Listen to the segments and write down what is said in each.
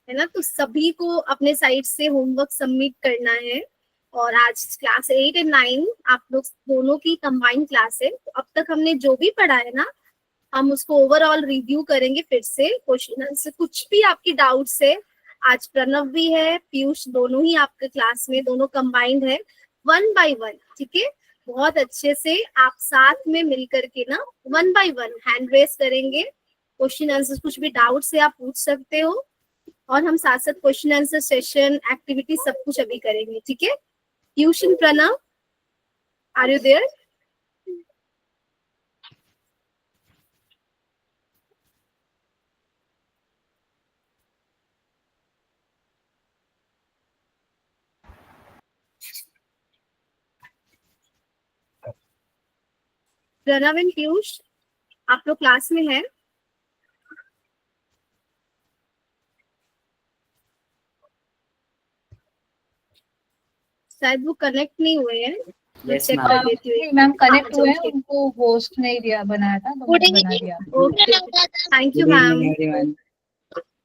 है ना। तो सभी को अपने साइड से होमवर्क सबमिट करना है। और आज क्लास 8 एंड 9 आप लोग दोनों की कंबाइंड क्लास है। तो अब तक हमने जो भी पढ़ा है ना, हम उसको ओवरऑल रिव्यू करेंगे फिर से। क्वेश्चन आंसर कुछ भी आपकी डाउट्स है, आज प्रणव भी है, पीयूष, दोनों ही आपके क्लास में, दोनों कंबाइंड है, 1 बाय 1, ठीक है। बहुत अच्छे से आप साथ में मिल करके ना 1 बाय 1 हैंड रेस करेंगे। क्वेश्चन आंसर कुछ भी डाउट्स है आप पूछ सकते हो। और हम साथ साथ क्वेश्चन आंसर सेशन, एक्टिविटी सब कुछ अभी करेंगे, ठीक है। Piyush and Pranav, are you there? Pranav and Piyush, आप लोग क्लास में हैं? शायद वो कनेक्ट नहीं हुए हैं। मैं चेक कर लेती हूँ। मैम कनेक्ट हुए हैं, उनको होस्ट नहीं दिया बनाया था, तो मैंने बना दिया। Okay, thank you ma'am.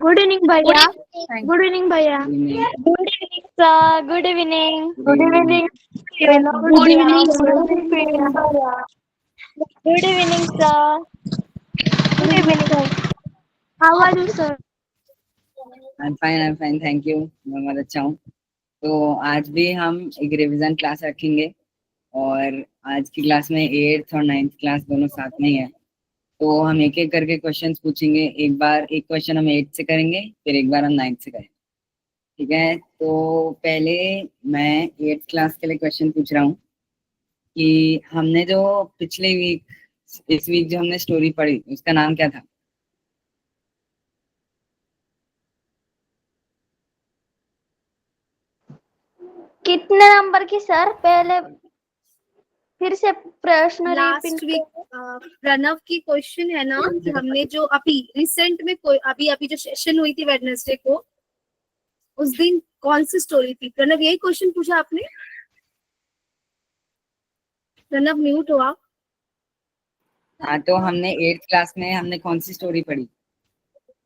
Good evening भैया। Thank गुड इवनिंग भैया। Good evening sir. Good evening. Good evening. Good evening. Good evening sir. Good evening sir. How are you sir? I'm fine, thank you। मैं बहुत अच्छा हूँ। तो आज भी हम एक रिवीजन क्लास रखेंगे और आज की क्लास में 8th और 9th क्लास दोनों साथ में ही है। तो हम एक एक करके क्वेश्चंस पूछेंगे। एक बार एक क्वेश्चन हम 8th से करेंगे, फिर एक बार हम 9th से करेंगे, ठीक है। तो पहले मैं 8th क्लास के लिए क्वेश्चन पूछ रहा हूँ कि हमने जो पिछले वीक, इस वीक जो हमने स्टोरी पढ़ी उसका नाम क्या था? कितने नंबर की सर? पहले फिर से प्रश्न लास्ट वीक प्रणव की क्वेश्चन है ना कि हमने जो अभी रिसेंट में कोई अभी जो सेशन हुई थी वेडनेसडे को, उस दिन कौन सी स्टोरी थी? प्रणव यही क्वेश्चन पूछा आपने? प्रणव म्यूट हो आप। हाँ, तो हमने 8th क्लास में हमने कौन सी स्टोरी पढ़ी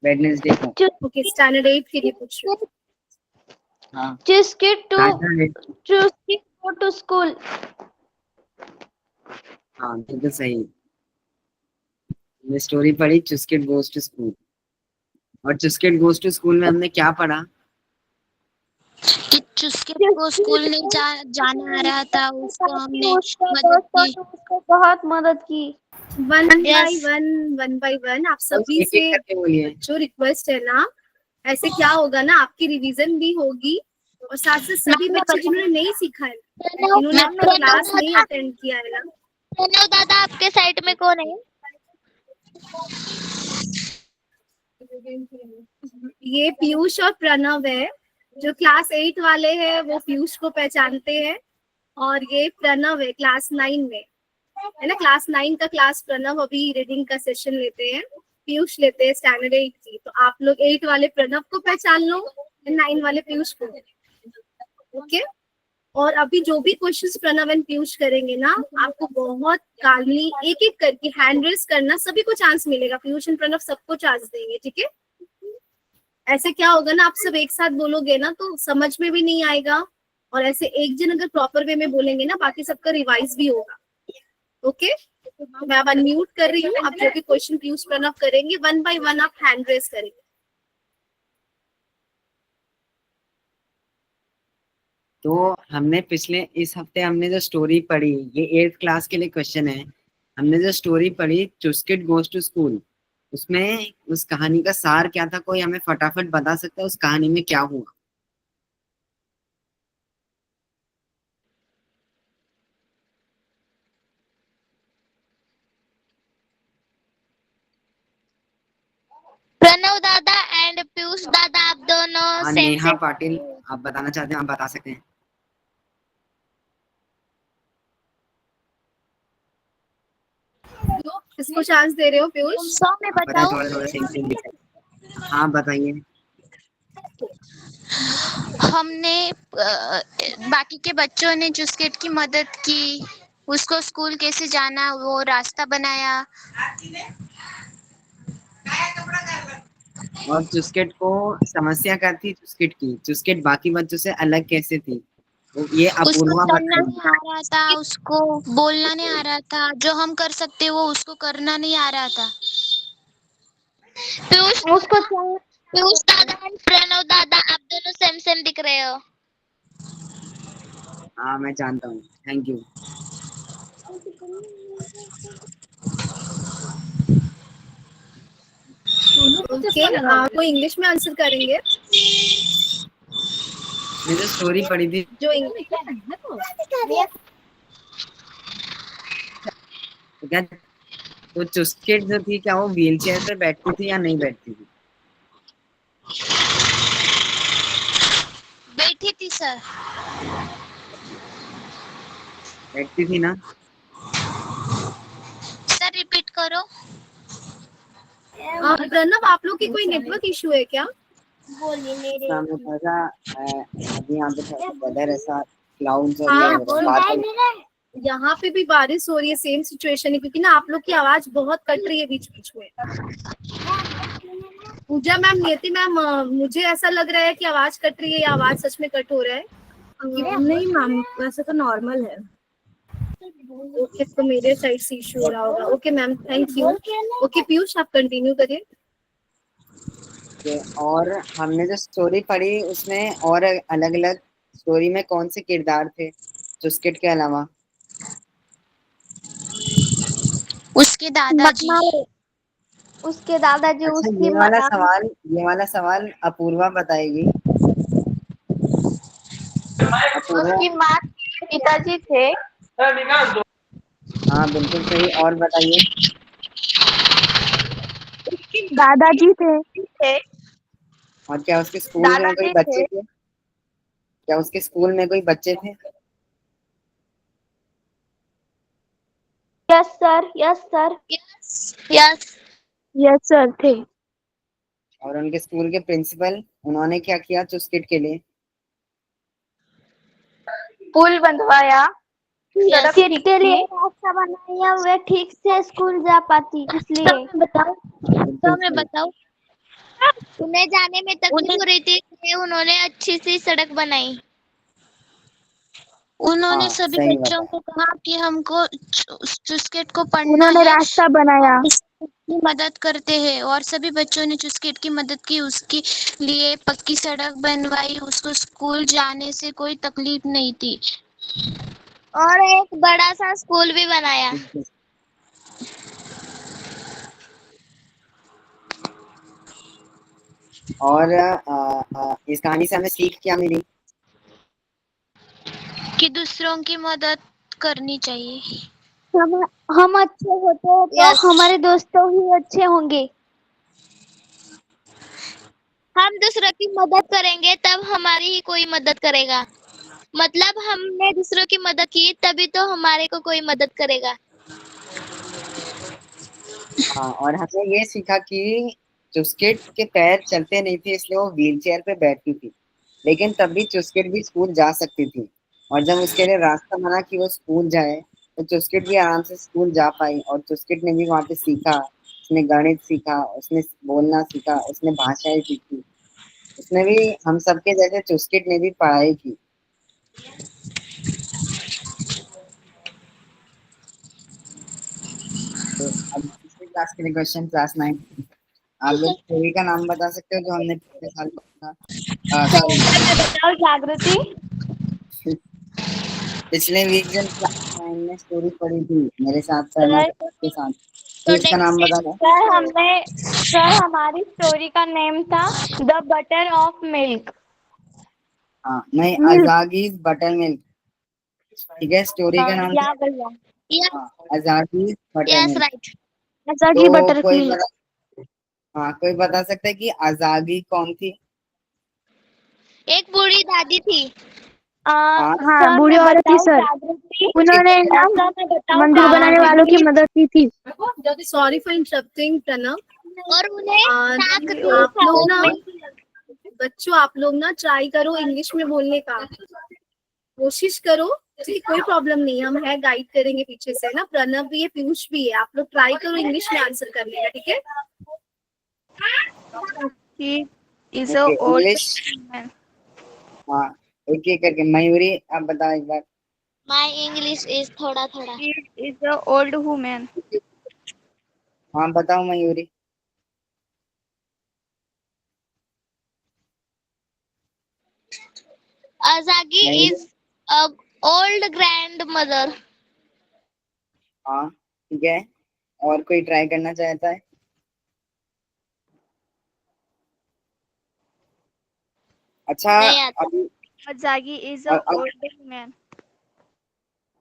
वेडनेसडे को? ओके, स्टैंडर्ड 8 के लिए पूछ रही हूँ। हाँ, Chuskit to standard 8। Chuskit go to school. हाँ, बिल्कुल सही। ये स्टोरी पढ़ी चुस्किट गोज टू स्कूल। और चुस्किट गोज टू स्कूल में हमने क्या पढ़ा? कि चुस्किट को स्कूल नहीं जाना आ रहा था, उसको हमने मदद की। उसको बहुत मदद की। 1 बाय 1 आप सभी एक से एक करके बोलिए। जो रिक्वेस्ट है ना, ऐसे क्या होगा ना, आपकी रिवीजन भी होगी और साथ साथ सभी बच्चे जिन्होंने नहीं सीखा है, जिन्होंने अपना क्लास नहीं अटेंड किया है ना। प्रणव दादा आपके साइड में कौन है? ये पीयूष और प्रणव है। जो क्लास 8 वाले हैं वो पीयूष को पहचानते हैं, और ये प्रणव है क्लास 9 में, है ना। क्लास 9 का क्लास प्रणव अभी रीडिंग का सेशन लेते हैं, पीयूष लेते हैं स्टैंडर्ड 8 की। तो आप लोग 8 वाले प्रणव को पहचान लो, 9 वाले पीयूष को, ओके। और अभी जो भी क्वेश्चंस प्रणव एंड पीयूष करेंगे ना, आपको बहुत कालनी एक एक करके हैंड रेस करना, सभी को चांस मिलेगा। पीयूष एंड प्रणव सबको चांस देंगे, ठीक है। ऐसे क्या होगा ना, आप सब एक साथ बोलोगे ना तो समझ में भी नहीं आएगा, और ऐसे एक जन अगर प्रॉपर वे में बोलेंगे ना, बाकी सबका रिवाइज भी होगा, ओके। मैं अब अनम्यूट कर रही हूँ। आप जो भी क्वेश्चन पीयूष प्रणव करेंगे 1 बाय 1 आप हैंड रेस करेंगे। तो हमने इस हफ्ते हमने जो स्टोरी पढ़ी, ये 8th क्लास के लिए क्वेश्चन है। हमने जो स्टोरी पढ़ी चुस्किट गोज टू स्कूल, उसमें उस कहानी का सार क्या था? कोई हमें फटाफट बता सकता है उस कहानी में क्या हुआ? प्रणव दादा एंड पीयूष दादा आप दोनों हाँ, सेम नेहा सेम। पाटिल, आप बताना चाहते हैं, आप बता सकते हैं। किसको चांस दे रहे हो पीयूष? 100 में बताएं, बताओ। थोड़ा थोड़ा सेम सेम दिख रहा है। हाँ, बताइए। हमने बाकी के बच्चों ने चुस्किट की मदद की, उसको स्कूल कैसे जाना वो रास्ता बनाया। और चुस्केट को समस्या क्या थी चुस्केट की? चुस्केट बाकी बच्चों से अलग कैसे थी? तो ये उसको अपूर्वा पढ़ना बताएगी। नहीं आ रहा था, उसको बोलना नहीं आ रहा था, जो हम कर सकते वो उसको करना नहीं आ रहा था। पीयूष दादा एंड प्रणव दादा, आप दोनों सेम सेम दिख रहे हो। हाँ मैं जानता हूँ, थैंक यू। ओके, आपको इंग्लिश में आंसर करेंगे मैं जो स्टोरी पढ़ी थी जो इंग्लिश तो क्या, तो चुस्केट जो थी क्या वो व्हील चेयर पे बैठती थी या नहीं बैठती थी? बैठी थी सर। बैठती थी ना? सर रिपीट करो। प्रणव, आप लोग की कोई नेटवर्क इशू है क्या? सामने थोड़ा अभी यहाँ पे थोड़ा वेदर ऐसा क्लाउड्स और हाँ, ये हो रहा है, बादल। यहाँ पे भी बारिश हो रही है, सेम सिचुएशन है, क्योंकि ना आप लोग की आवाज बहुत कट रही है बीच बीच में। पूजा मैम, नियति मैम, मुझे ऐसा लग रहा है कि आवाज कट रही है या आवाज सच में कट हो रहा है? नहीं मैम, वैसे तो नॉर्मल है। ओके, तो मेरे साइड से इशू हो रहा होगा। Okay ma'am, thank you. Okay Piyush, आप कंटिन्यू करिए। और हमने जो स्टोरी पढ़ी उसमें और अलग अलग स्टोरी में कौन से किरदार थे चुस्केट के अलावा? उसके दादाजी। उसके दादाजी, अच्छा, उसकी ये वाला सवाल अपूर्वा बताएगी। अपूर्वा, उसकी माँ, पिताजी थे। हाँ बिल्कुल सही। और बताइए। दादाजी थे। और क्या उसके स्कूल में कोई दादाजी बच्चे थे। थे? क्या उसके स्कूल में कोई बच्चे थे? Yes sir, yes sir, yes yes sir थे। और उनके स्कूल के प्रिंसिपल, उन्होंने क्या किया चुस्केट के लिए? पुल बंधवाया, सड़क ठीक के लिए रास्ता बनाया, वे ठीक से स्कूल जा पाती, इसलिए। बताओ, बिल्कुल तो मैं सही। बताऊं, उन्हें जाने में तकलीफ हो रही थी, इसलिए उन्होंने अच्छी सी सड़क बनाई। उन्होंने हाँ सभी सही बच्चों बताया। को कहा कि हमको चुस्केट को पढ़ना उन्होंने है, रास्ता बनाया। इसकी मदद करते हैं। और सभी बच्चों ने चुस्केट की मदद की, उसके लिए पक्की सड़क बनवाई, उसको स्कूल जाने से कोई तकलीफ नहीं थी। और एक बड़ा सा स्कूल भी बनाया। बिल्कुल। और इस कहानी से हमें सीख क्या मिली? कि दूसरों की मदद करनी चाहिए। हम अच्छे होते हैं तो हमारे दोस्तों ही अच्छे होंगे। हम दूसरों की मदद करेंगे तब हमारी ही कोई मदद करेगा। मतलब हमने दूसरों की मदद की तभी तो हमारे को कोई मदद करेगा। हाँ, और हमने ये सीखा कि चुस्केट के पैर चलते नहीं थे इसलिए वो व्हील चेयर पे बैठती थी, लेकिन तब भी चुस्केट भी स्कूल जा सकती थी। और जब उसके लिए रास्ता बना कि वो स्कूल जाए तो चुस्केट भी आराम से स्कूल जा पाई। और चुस्केट ने भी वहाँ पे सीखा, उसने गणित सीखा, उसने बोलना सीखा, उसने भाषाएं सीखी। उसने भी हम सबके जैसे चुस्केट ने भी पढ़ाई की। तो अब दूसरी क्लास के लिए क्वेश्चन, क्लास 9। आप लोग स्टोरी का नाम बता सकते हो जो हमने पिछले साल पढ़ा? सॉरी, बताओ जागृति। पिछले वीक जब क्लास 9 में स्टोरी पढ़ी थी मेरे साथ, सर, के साथ, तो तो इसका नाम बता दो। सर हमारी स्टोरी का नेम था द बटर ऑफ मिल्क। हाँ नहीं, अजागीज बटर मिल्क। ठीक है, स्टोरी का नाम था। या भैया, हाँ, अजागीज बटर यस मिल्क। राइट, जैसा कि तो बटर कोई मिल्क। बता, हाँ कोई बता सकता है कि अजागी कौन थी? एक बूढ़ी दादी थी। हाँ, हाँ, बूढ़ी औरत थी सर। उन्होंने ना मंदिर बनाने वालों की मदद की थी। Sorry for interrupting Pranav. और उन्हें नाक थी आप लोग ना, में। बच्चों आप लोग ना ट्राई करो इंग्लिश में बोलने का, कोशिश करो। ठीक, कोई प्रॉब्लम नहीं, हम है गाइड करेंगे पीछे से ना। प्रणव भी है, पीयूष भी है, आप लोग ट्राई करो इंग्लिश में आंसर करने का, ठीक है? He is Okay, a old English. man. हाँ, एक एक करके। मयूरी आप बताओ एक बार। My English is thoda thoda. He is a old woman. हाँ बताओ Mayuri. Azagi Mayuri. is a old grandmother. हाँ ठीक है, और कोई ट्राई करना चाहता है? अच्छा नहीं आता। अभी Azagi is a old woman.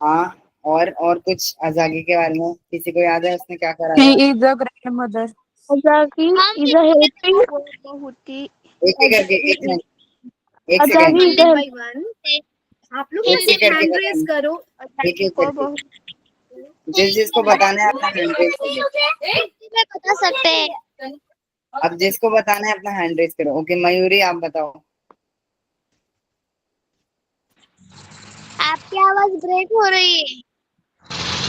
हाँ, और कुछ अजागी के बारे में किसी को याद है उसने क्या करा He था? is a grandmother. Azagi हम is भी a helping. नहीं वो बहुत ही एक एक करके, एक मिनट, एक Azagi second, is a one by one आप लोग ना एक एक सिर्फ करके हैंड रेज बताना। करो। एक Azagi एक को करके, बहुत जिसको बताना है अपना हैंड रेज करो। हिंदी में बता सकते हैं। अब जिसको बताना है अपना हैंड रेज करो। ओके मयूरी आप बताओ। आपकी आवाज ब्रेक हो रही है।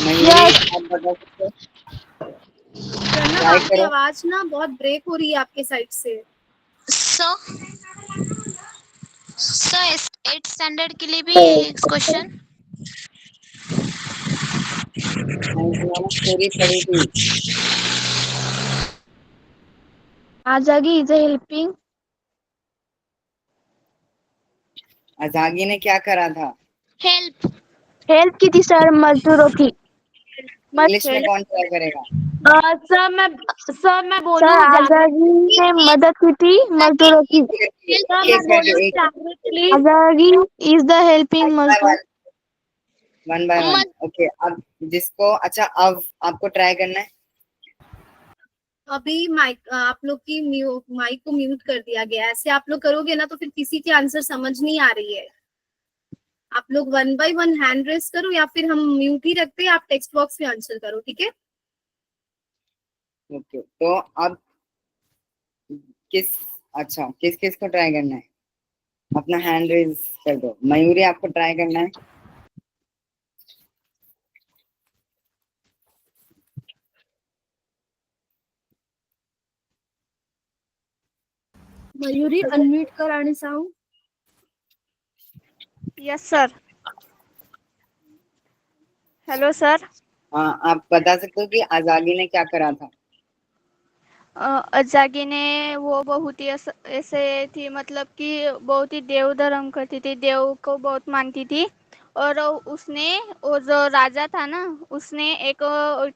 मयूरी आप बता सकते हो? प्रणव ट्राई आपकी करो। आवाज ना बहुत ब्रेक हो रही है आपके साइड से। so so 8th स्टैंडर्ड के लिए भी एक क्वेश्चन। मैंने स्टोरी पढ़ी थी। Azagi is a helping. अजागी ने क्या करा था? हेल्प। हेल्प की थी सर मजदूरों की। इंग्लिश में कौन ट्राई करेगा? सर मैं बोलूं आजादी ने मदद की थी मजदूरों की। एक सर एक मैं करके, बोलूं एक जागृति आजादी इज द हेल्पिंग मजदूर। One by one. ओके अब जिसको, अच्छा अब आपको ट्राई करना है। अभी माइक आप लोग की माइक को म्यूट कर दिया गया है। ऐसे आप लोग करोगे ना तो फिर किसी की आंसर समझ नहीं आ रही है। आप लोग one by one hand raise करो या फिर हम म्यूट ही रखते हैं, आप टेक्स्ट बॉक्स में आंसर करो, ठीक है? ओके तो अब किस, अच्छा किस किस को ट्राई करना है? अपना हैंड रेज कर दो। मयूरी आपको ट्राई करना है? मयूरी अनम्यूट कर आणि सांग। Yes sir. Hello sir. हाँ आप बता सकते हो कि आजादी ने क्या करा था? अजागी ने वो बहुत ही ऐसे थी मतलब कि बहुत ही देव धर्म करती थी, देव को बहुत मानती थी। और उसने वो जो राजा था ना उसने एक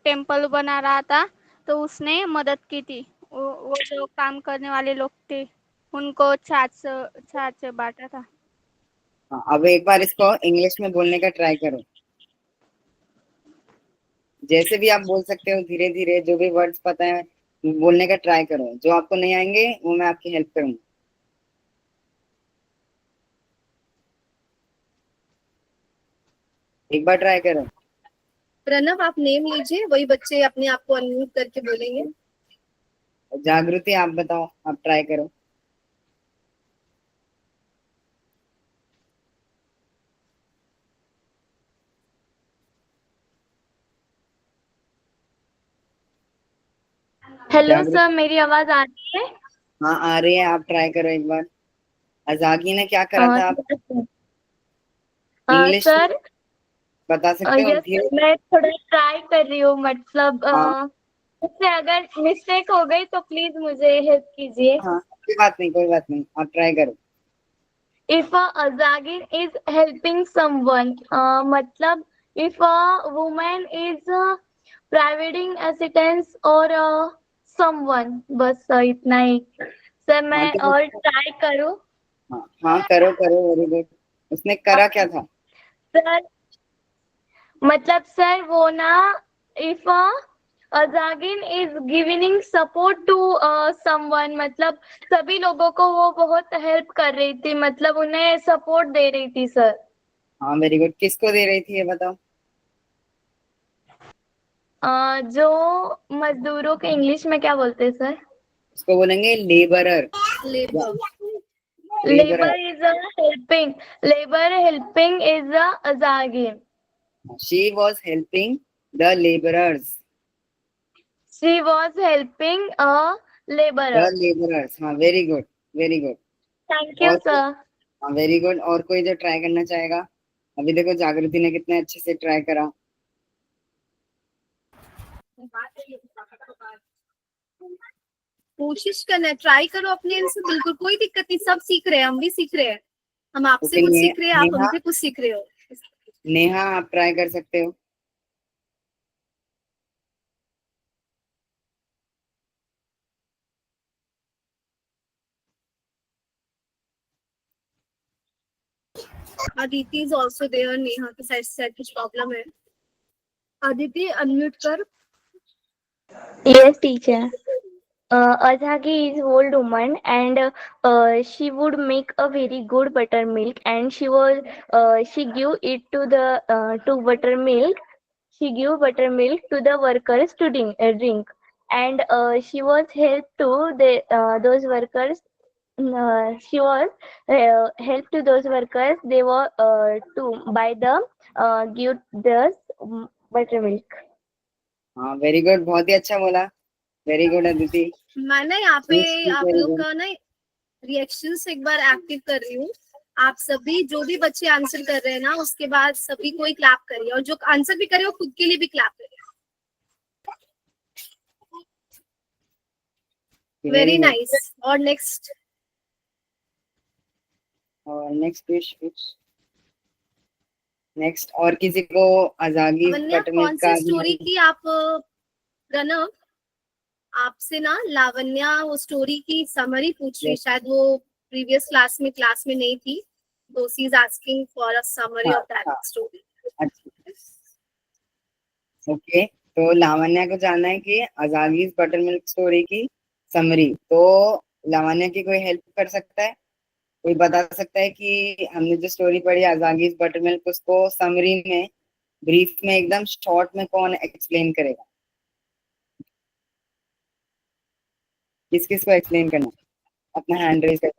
टेम्पल बना रहा था तो उसने मदद की थी। वो जो काम करने वाले लोग थे उनको छाछ बांटा था। हाँ अब एक बार इसको इंग्लिश में बोलने का ट्राई करो। जैसे भी आप बोल सकते हो, धीरे धीरे जो भी वर्ड्स पता है बोलने का ट्राई करो। जो आपको नहीं आएंगे वो मैं आपकी हेल्प करूंगा। एक बार ट्राई करो। प्रणव आप नेम लीजिए, वही बच्चे अपने आप को अनम्यूट करके बोलेंगे। जागृति आप बताओ, आप ट्राई करो। हेलो जागृति सर मेरी आवाज आ रही है? हाँ आ रही है, आप ट्राई करो एक बार। अजागी ने क्या करा था आप इंग्लिश में सर बता सकते हो? यस धीरे। मैं थोड़ा ट्राई कर रही हूँ मतलब हाँ उससे अगर मिस्टेक हो गई तो प्लीज मुझे हेल्प कीजिए। हाँ कोई बात नहीं, कोई बात नहीं, आप ट्राई करो। If a azagin is helping someone, मतलब if a woman is providing assistance or someone, बस इतना ही। सर हाँ मैं तो और ट्राई करूँ? हाँ हाँ करो करो, वेरी गुड। उसने करा क्या था? सर मतलब सर वो ना if a azagin is giving support to someone मतलब सभी लोगों को वो बहुत हेल्प कर रही थी, मतलब उन्हें सपोर्ट दे रही थी सर। हाँ वेरी गुड। किसको दे रही थी ये बताओ? जो मजदूरों के इंग्लिश में क्या बोलते हैं सर? उसको बोलेंगे labourer. Labour. Labour is a helping, labour helping is a azagin. She was helping the labourers. She was helping a labour. The labourers, हाँ very good, very good. Thank you और sir. हाँ very good, और कोई जो try करना चाहेगा? अभी देखो जागृति ने कितने अच्छे से ट्राई करा। कोशिश करना, ट्राई करो अपने एंड से, बिल्कुल कोई दिक्कत नहीं, सब सीख रहे हैं, हम भी सीख रहे हैं, हम आपसे ओके कुछ सीख रहे हैं, आप नेहा, हमसे कुछ सीख रहे हो। नेहा आप ट्राई कर सकते हो। Aditi is also there, Neha के साइड से कुछ प्रॉब्लम है। अदिति अनम्यूट कर। Yes, teacher. Azhagi is old woman and she would make a very good buttermilk and she give it to the to buttermilk. She give buttermilk to the workers to drink and she was help to those workers. She was help to those workers. They were to buy the give the buttermilk. हाँ very good, बहुत ही अच्छा बोला, very good Aditi. मैं ना यहाँ पे आप very लोग गुड। का ना रिएक्शंस एक बार एक्टिव कर रही हूँ। आप सभी जो भी बच्चे आंसर कर रहे हैं ना, उसके बाद सभी कोई क्लैप करिए, और जो आंसर भी करे वो खुद के लिए भी क्लैप करिए। Very nice. और नेक्स्ट, और नेक्स्ट और किसी को अजागी वन्या बटरमिल्क कौन का सी स्टोरी की आप, प्रणव आपसे ना लावण्या वो स्टोरी की समरी पूछ रही, Yes. शायद वो प्रीवियस क्लास में नहीं थी, तो she is asking for a summary हाँ ऑफ दैट हाँ, स्टोरी। अच्छा ओके। तो लावण्या को जानना है कि अजागीज बटरमिल्क स्टोरी की समरी, तो लावण्या की कोई हेल्प कर सकता है? कोई बता सकता है कि हमने जो स्टोरी पढ़ी अजागीज बटरमिल्क, उसको समरी में, ब्रीफ में, एकदम शॉर्ट में कौन एक्सप्लेन करेगा? किस किस को एक्सप्लेन करना है? अपना हैंड रेज कर,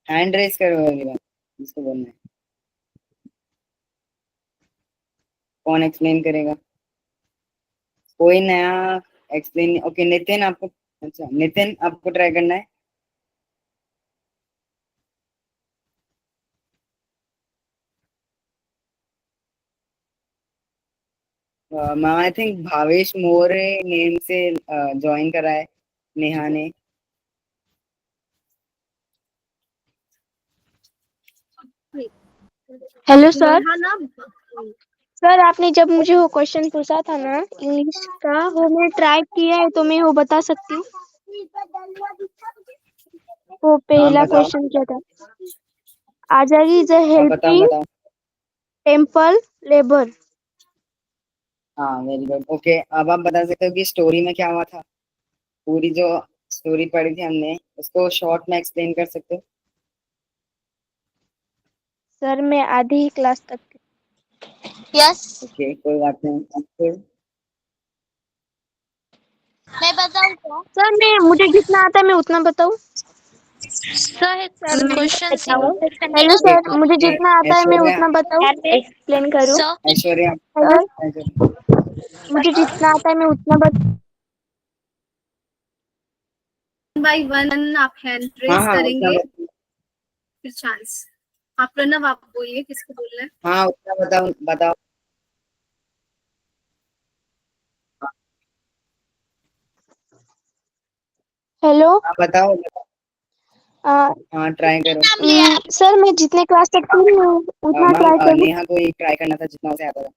हैंड रेज करो अगला, जिसको बोलना है। कौन एक्सप्लेन करेगा? कोई नया एक्सप्लेन? ओके नितिन आपको, अच्छा नितिन आपको ट्राई करना है। Ma'am I think Bhavesh more name से ज्वाइन करा है नेहा ने। Hello sir. नेहा ना, सर आपने जब मुझे वो क्वेश्चन पूछा था ना इंग्लिश का, वो मैं ट्राई किया है तो मैं वो बता सकती हूँ। वो हाँ पहला बताओ, क्वेश्चन क्या था? आजागी इज अ हाँ बताओ हेल्पिंग बताओ। Temple labour. हाँ वेरी गुड, ओके अब आप बता सकते हो कि स्टोरी में क्या हुआ था? पूरी जो स्टोरी पढ़ी थी हमने, उसको शॉर्ट में एक्सप्लेन कर सकते हो? सर मैं आधी ही क्लास तक। यस। ओके कोई बात नहीं, फिर मैं बताऊँ क्या? सर मैं मुझे जितना आता है मैं उतना बताऊँ। सर मैं क्वेश्चन बताऊँ। सिंपल हेलो ओके सर, मुझे ओके। जितना आता है मैं ऐश्वर्या, उतना बताऊँ, एक्सप्लेन करूँ। Sir Aishwarya, hello, Aishwarya. मुझे जितना आता है मैं उतना बाय वन आप हैंड हाँ रेज हाँ उतना करेंगे, फिर चांस। आप प्रणव आप बोलिए किसको बोलना है। हाँ उतना बताओ बताओ। हेलो। हाँ बताओ बताओ। आ, हाँ ट्राई करो। नाम लिया? सर मैं जितने क्लास तक थी मैं उतना मैम ट्राई करूँ। नेहा को ही ट्राई करना था जितना उसे आता था।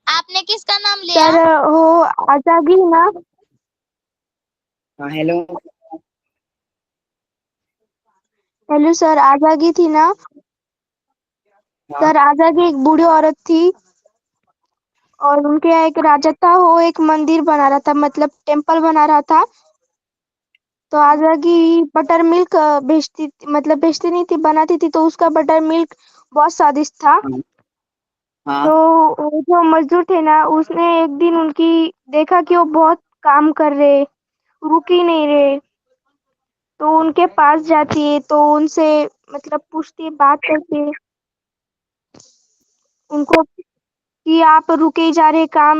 आपने किसका नाम लिया? सर वो आजागी ना। हाँ हेलो। हेलो सर, आजागी थी ना। हाँ सर आजागी एक बूढ़ी औरत थी और उनके यहाँ एक राजा था, वो एक मंदिर बना रहा था, मतलब टेम्पल बना रहा था। तो आजागी बटर मिल्क मतलब बेचती नहीं थी, बनाती थी, तो उसका बटर मिल्क बहुत स्वादिष्ट था। हाँ तो हाँ वो जो मजदूर थे ना, उसने एक दिन उनकी देखा कि वो बहुत काम कर रहे, रुक ही नहीं रहे, तो उनके पास जाती है, तो उनसे मतलब पूछती है, बात करती है उनको। कि आप रुके ही जा रहे काम,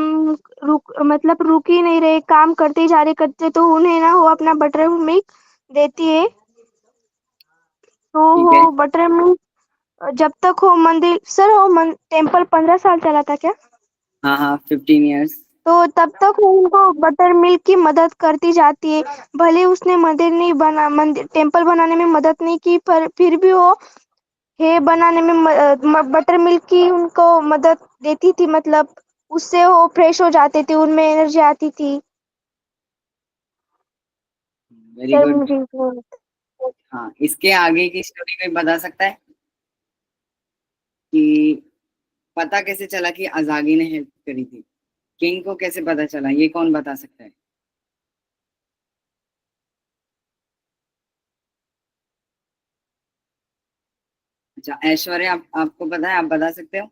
रुक ही नहीं रहे, काम करते ही जा रहे करते, तो उन्हें ना वो अपना बटर मिल्क देती है। तो ठीक है। वो बटर मिल्क जब तक वो मंदिर सर वो टेम्पल 15 साल चला था क्या? हाँ हाँ, 15 years। तो तब तक वो उनको बटर मिल्क की मदद करती जाती है। भले उसने मंदिर टेम्पल बनाने में मदद नहीं की, पर फिर भी वो हे बनाने में बटर मिल्क की उनको मदद देती थी, मतलब उससे वो फ्रेश हो जाते थे, उनमें एनर्जी आती थी। Very sir good. मुझे हाँ, इसके आगे की स्टोरी कोई बता सकता है कि पता कैसे चला कि अजागी ने हेल्प करी थी? किंग को कैसे पता चला, ये कौन बता सकता है? अच्छा ऐश्वर्या, आपको पता है, आप बता सकते हो?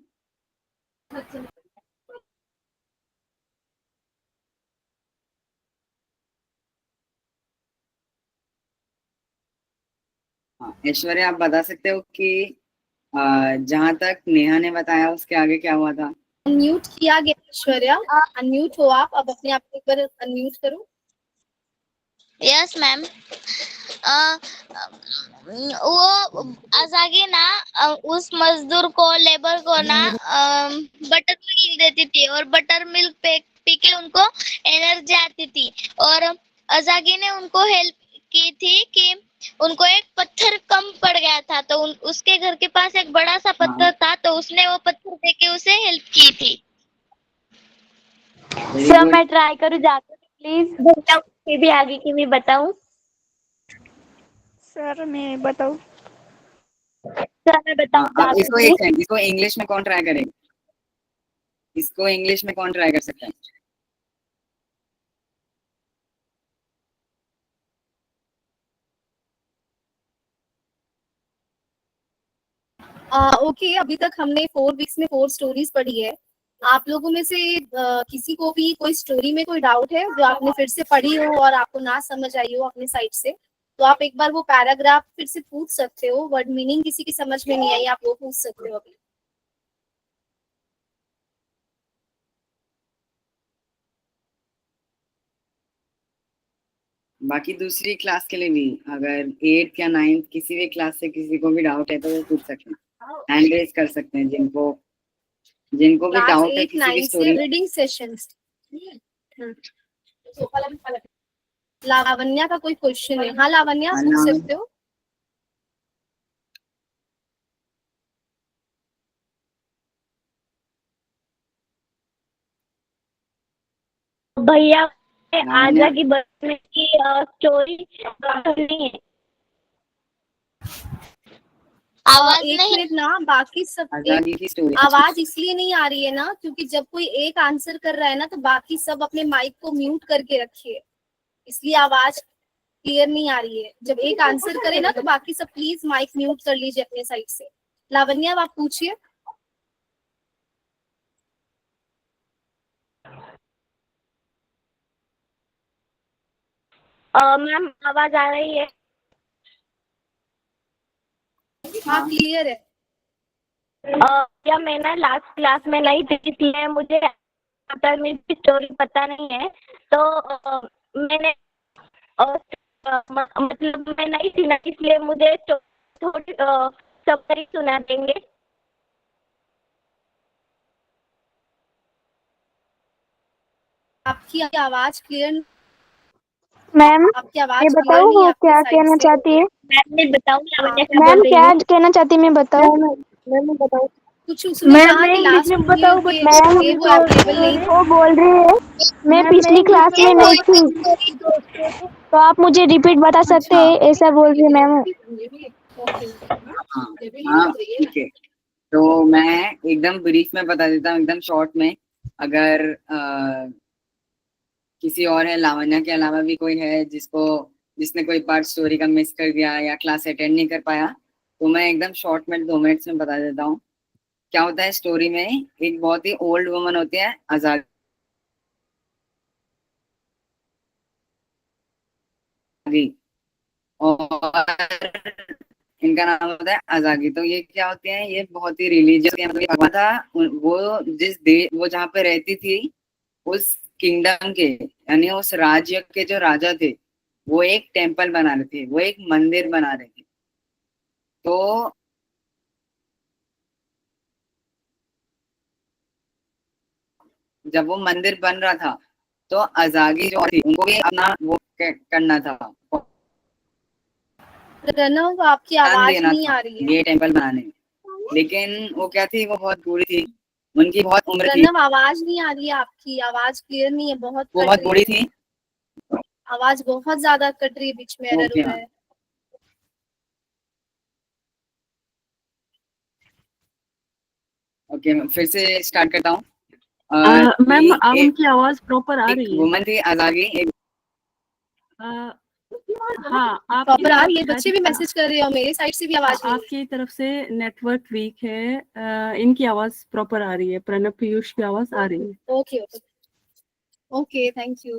हाँ ऐश्वर्या, आप बता सकते हो कि जहां तक नेहा ने बताया उसके आगे क्या हुआ था? अनम्यूट किया गया ऐश्वर्या, अनम्यूट हो आप, अब अपने आप को एक बार अनम्यूट करो। Yes ma'am. वो अजागी ना उस मजदूर को, लेबर को ना बटर मिल्क देती थी, और बटर मिल्क पी के उनको एनर्जी आती थी। और अजागी ने उनको हेल्प की थी कि उनको एक पत्थर कम पड़ गया था, तो उसके घर के पास एक बड़ा सा पत्थर हाँ, था, तो उसने वो पत्थर देके उसे हेल्प की थी। Very sir good. मैं ट्राई करूँ जाकर प्लीज, बताओ फिर भी आगे की मैं बताऊँ। सर मैं बताऊँ? सर मैं बताऊँ हाँ, अब जाकर इसको एक प्लीज। सेकंड, इसको इंग्लिश में कौन ट्राई करेगा? इसको इंग्लिश में कौन ट्राई कर सकता है? ओके, अभी तक हमने 4 वीक्स में 4 स्टोरीज पढ़ी है। आप लोगों में से किसी को भी कोई स्टोरी में कोई डाउट है जो आपने फिर से पढ़ी हो और आपको ना समझ आई हो अपने साइड से, तो आप एक बार वो पैराग्राफ फिर से पूछ सकते हो। वर्ड मीनिंग किसी की समझ में नहीं आई, आप वो पूछ सकते हो अभी। बाकी दूसरी क्लास के लिए भी, अगर 8th या 9th किसी भी क्लास से किसी को भी डाउट है तो वो पूछ सकते हैं, हैंड रेज कर सकते हैं, जिनको जिनको भी क्लास डाउट है 8 किसी भी 9 से स्टोरी। Reading sessions. लावण्या का कोई क्वेश्चन है? हाँ लावण्या, पूछ सकते हो। भैया लावण्या, आजा की बरसने की स्टोरी नहीं है। आवाज एक नहीं। मिनट ना, बाकी सब आजादी की स्टोरी। आवाज इसलिए नहीं आ रही है ना क्योंकि जब कोई एक आंसर कर रहा है ना तो बाकी सब अपने माइक को म्यूट करके रखिए, इसलिए आवाज क्लियर नहीं आ रही है। जब एक आंसर करे ना तो बाकी सब प्लीज माइक म्यूट कर लीजिए अपने साइड से। लावण्या, आप पूछिए। मैम आवाज आ रही है? हाँ क्लियर है। या मैं ना लास्ट क्लास में नहीं थी, इसलिए मुझे मेरी स्टोरी पता नहीं है। तो मैंने मतलब मैं नहीं थी ना, इसलिए मुझे थोड़ी समरी सुना देंगे। आपकी आवाज क्लियर, मैम आपकी मैं आवाज क्लियर बताऊँ नहीं है वो आपकी क्या साइड कहना से। चाहती है? मैम मैं बताऊँ लावण्या क्या मैम बोल रही क्या है? कहना चाहती है, मैं बताऊँ? मैम बताऊँ। कुछ उसने कहा मैं कि इंग्लिश लास्ट में 2 ईयर बताऊँ के मैम थे वो अवेलेबल नहीं थे। वो बोल रही है मैं मैम मैं पिछली इंग्लिश क्लास में में नहीं थी, बताऊँ। तो आप मुझे रिपीट बता सकते अच्छा, हैं, ऐसा बोल रही है मैम। हाँ हाँ ठीक है। तो मैं एकदम ब्रीफ में बता देता हूँ, एकदम शॉर्ट में। अगर किसी और है, लावण्या के अलावा भी कोई है जिसने कोई पार्ट स्टोरी का मिस कर दिया या क्लास अटेंड नहीं कर पाया, तो मैं एकदम शॉर्ट में 2 मिनट्स में बता देता हूँ। क्या होता है स्टोरी में, एक बहुत ही ओल्ड वुमन होती है आजादी, और इनका नाम होता है अजागी। तो ये क्या होते हैं, ये बहुत ही रिलीजियस भगवान था। वो वो जहाँ पे रहती थी उस किंगडम के, यानी उस राज्य के जो राजा थे, वो एक टेम्पल बना रहे थे, वो एक मंदिर बना रहे थे। तो जब वो मंदिर बन रहा था तो अजागी जो थी उनको भी अपना वो करना था, प्रणव आपकी ध्यान आवाज देना नहीं था आ रही है। ये टेम्पल बनाने में। लेकिन वो क्या थी, वो बहुत बूढ़ी थी, उनकी बहुत उम्र थी, प्रणव आवाज नहीं आ रही है, आपकी आवाज क्लियर नहीं है, बहुत वो कट बहुत रही बूढ़ी है, थी। आवाज बहुत ज्यादा कट रही है, बीच में एरर ओके हो रहा मैम, है। ओके मैम, फिर से स्टार्ट करता हूँ। मैम अब एक उनकी आवाज प्रॉपर आ रही है। वुमन थी अजागी, एक अ, हाँ प्रॉपर आ रही है, शायद बच्चे भी मैसेज कर रहे हो, मेरे साइड से भी आवाज नहीं। आपकी तरफ से नेटवर्क वीक है। इनकी आवाज प्रॉपर आ रही है, प्रणब पीयूष की आवाज आ रही है। Okay okay, thank you.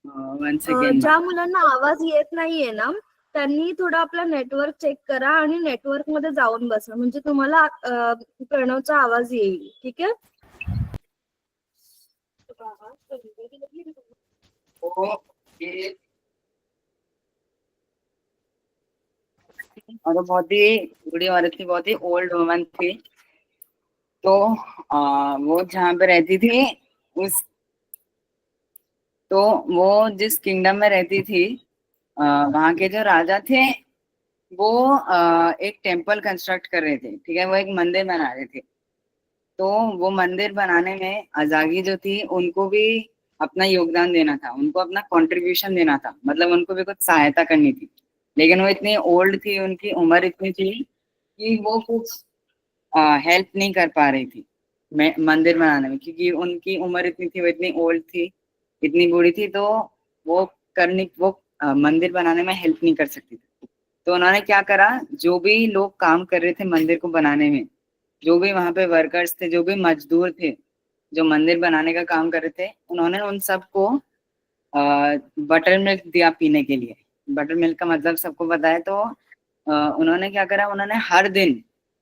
One second ज्या मुलांना आवाज येत नाहीये ना त्यांनी थोडं आपलं नेटवर्क चेक करा आणि नेटवर्क मध्ये जाऊन बसा, म्हणजे तुम्हाला प्रणवचा आवाज येईल. ठीक आहे. और वो बहुत ही बूढ़ी औरत थी, बहुत ही ओल्ड वुमन थी। तो वो जहाँ पे रहती थी उस तो वो जिस किंगडम में रहती थी, वहाँ के जो राजा थे वो एक टेम्पल कंस्ट्रक्ट कर रहे थे, ठीक है, वो एक मंदिर बना रहे थे। तो वो मंदिर बनाने में अजागी जो थी उनको भी अपना योगदान देना था, उनको अपना कंट्रीब्यूशन देना था, मतलब उनको भी कुछ सहायता करनी थी। लेकिन वो इतनी ओल्ड थी, उनकी उम्र इतनी थी कि वो कुछ हेल्प नहीं कर पा रही थी मंदिर बनाने में, क्योंकि उनकी उम्र इतनी थी, वो इतनी ओल्ड थी, इतनी बूढ़ी थी। तो वो मंदिर बनाने में हेल्प नहीं कर सकती थी। तो उन्होंने क्या करा, जो भी लोग काम कर रहे थे मंदिर को बनाने में, जो भी वहां पे वर्कर्स थे, जो भी मजदूर थे जो मंदिर बनाने का काम कर रहे थे, उन्होंने उन सबको बटर मिल्क दिया पीने के लिए। बटर मिल्क का मतलब सबको पता है। तो उन्होंने क्या करा, उन्होंने हर दिन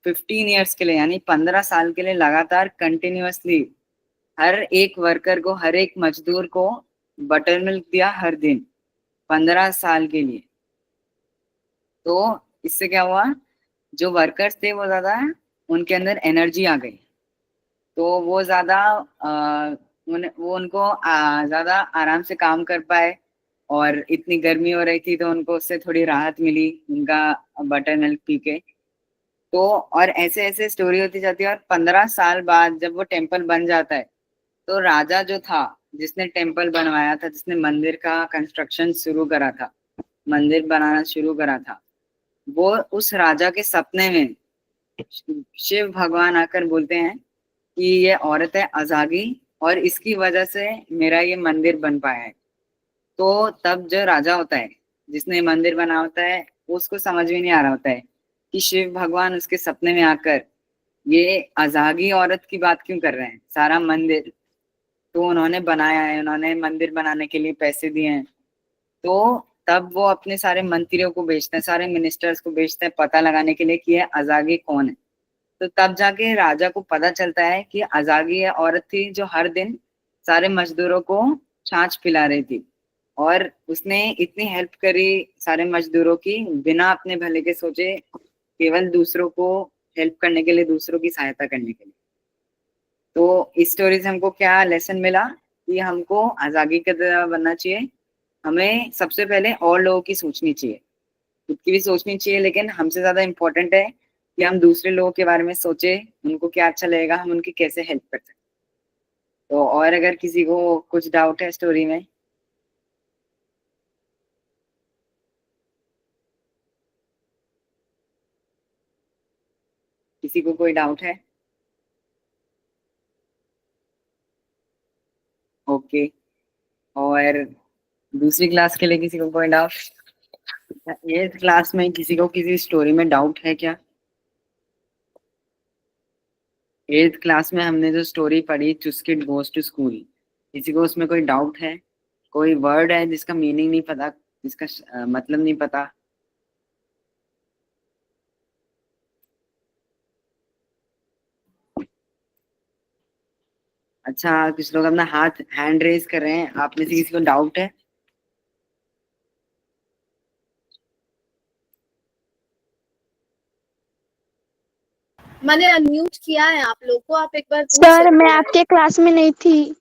15 ईयर्स के लिए, यानी 15 साल के लिए लगातार कंटिन्यूअसली हर एक वर्कर को, हर एक मजदूर को बटर मिल्क दिया हर दिन 15 साल के लिए। तो इससे क्या हुआ, जो वर्कर्स थे वो ज्यादा, उनके अंदर एनर्जी आ गई, तो वो ज्यादा वो उनको ज्यादा आराम से काम कर पाए। और इतनी गर्मी हो रही थी तो उनको उससे थोड़ी राहत मिली उनका बटर मिल्क पी के। तो और ऐसे ऐसे स्टोरी होती जाती है। और 15 साल बाद जब वो टेम्पल बन जाता है, तो राजा जो था, जिसने टेम्पल बनवाया था, जिसने मंदिर का कंस्ट्रक्शन शुरू करा था, मंदिर बनाना शुरू करा था, वो उस राजा के सपने में शिव भगवान आकर बोलते हैं कि ये औरत है अजागी, और इसकी वजह से मेरा ये मंदिर बन पाया है। तो तब जो राजा होता है, जिसने मंदिर बना होता है, उसको समझ में नहीं आ रहा होता है कि शिव भगवान उसके सपने में आकर ये अजागी औरत की बात क्यों कर रहे हैं। सारा मंदिर तो उन्होंने बनाया है, उन्होंने मंदिर बनाने के लिए पैसे दिए हैं। तो तब वो अपने सारे मंत्रियों को भेजते हैं, सारे मिनिस्टर्स को भेजते हैं पता लगाने के लिए कि ये अजागी कौन है। तो तब जाके राजा को पता चलता है कि अजागी ये औरत थी जो हर दिन सारे मजदूरों को छाछ पिला रही थी, और उसने इतनी हेल्प करी सारे मजदूरों की बिना अपने भले के सोचे, केवल दूसरों को हेल्प करने के लिए, दूसरों की सहायता करने के लिए। तो इस स्टोरी से हमको क्या लेसन मिला कि हमको आजादी की तरह बनना चाहिए। हमें सबसे पहले और लोगों की सोचनी चाहिए, खुद की भी सोचनी चाहिए, लेकिन हमसे ज्यादा इम्पोर्टेंट है कि हम दूसरे लोगों के बारे में सोचे, उनको क्या अच्छा लगेगा, हम उनकी कैसे हेल्प कर सकते हैं। तो और अगर किसी को कुछ डाउट है स्टोरी में, किसी को कोई डाउट है? ओके। और दूसरी क्लास के लिए किसी को कोई डाउट? ये क्लास में किसी को किसी स्टोरी में डाउट है क्या? 8th क्लास में हमने जो स्टोरी पढ़ी, चुस्किट गोज टू स्कूल, किसी को उसमें कोई डाउट है? कोई वर्ड है जिसका मीनिंग नहीं पता, जिसका मतलब नहीं पता? अच्छा, कुछ लोग अपना हाथ हैंड रेज कर रहे हैं, आप में से किसी को डाउट है? मैंने अनम्यूट किया है आप लोग को, आप एक बार पूछ सर सकते मैं हैं। आपके क्लास में नहीं थी।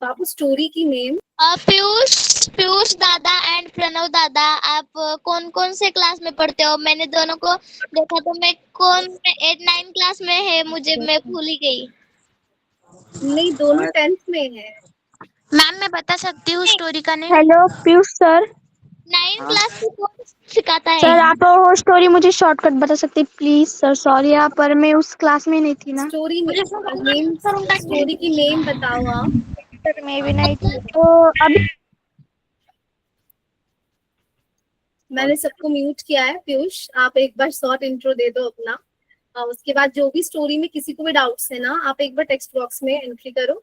बाबू स्टोरी की नेम। पीयूष पीयूष दादा एंड प्रणव दादा, आप कौन कौन से क्लास में पढ़ते हो? मैंने दोनों को देखा तो मैं 8-9 क्लास में है, मुझे मैं भूल ही गई। नहीं, दोनों 10th में है। मैम मैं बता सकती हूँ स्टोरी का नेम। Hello Piyush sir. 9 हाँ। क्लास में कौन सिखाता है? सर आप वो स्टोरी मुझे शॉर्टकट बता सकते प्लीज सर? सॉरी आप, पर मैं उस क्लास में नहीं थी ना। स्टोरी नेम, स्टोरी की नेम बताओ आप। मैं भी नहीं थी। तो अभी मैंने सबको म्यूट किया है। पीयूष, आप एक बार शॉर्ट इंट्रो दे दो अपना, और उसके बाद जो भी स्टोरी में किसी को भी डाउट्स है ना, आप एक बार टेक्स्ट बॉक्स में एंट्री करो।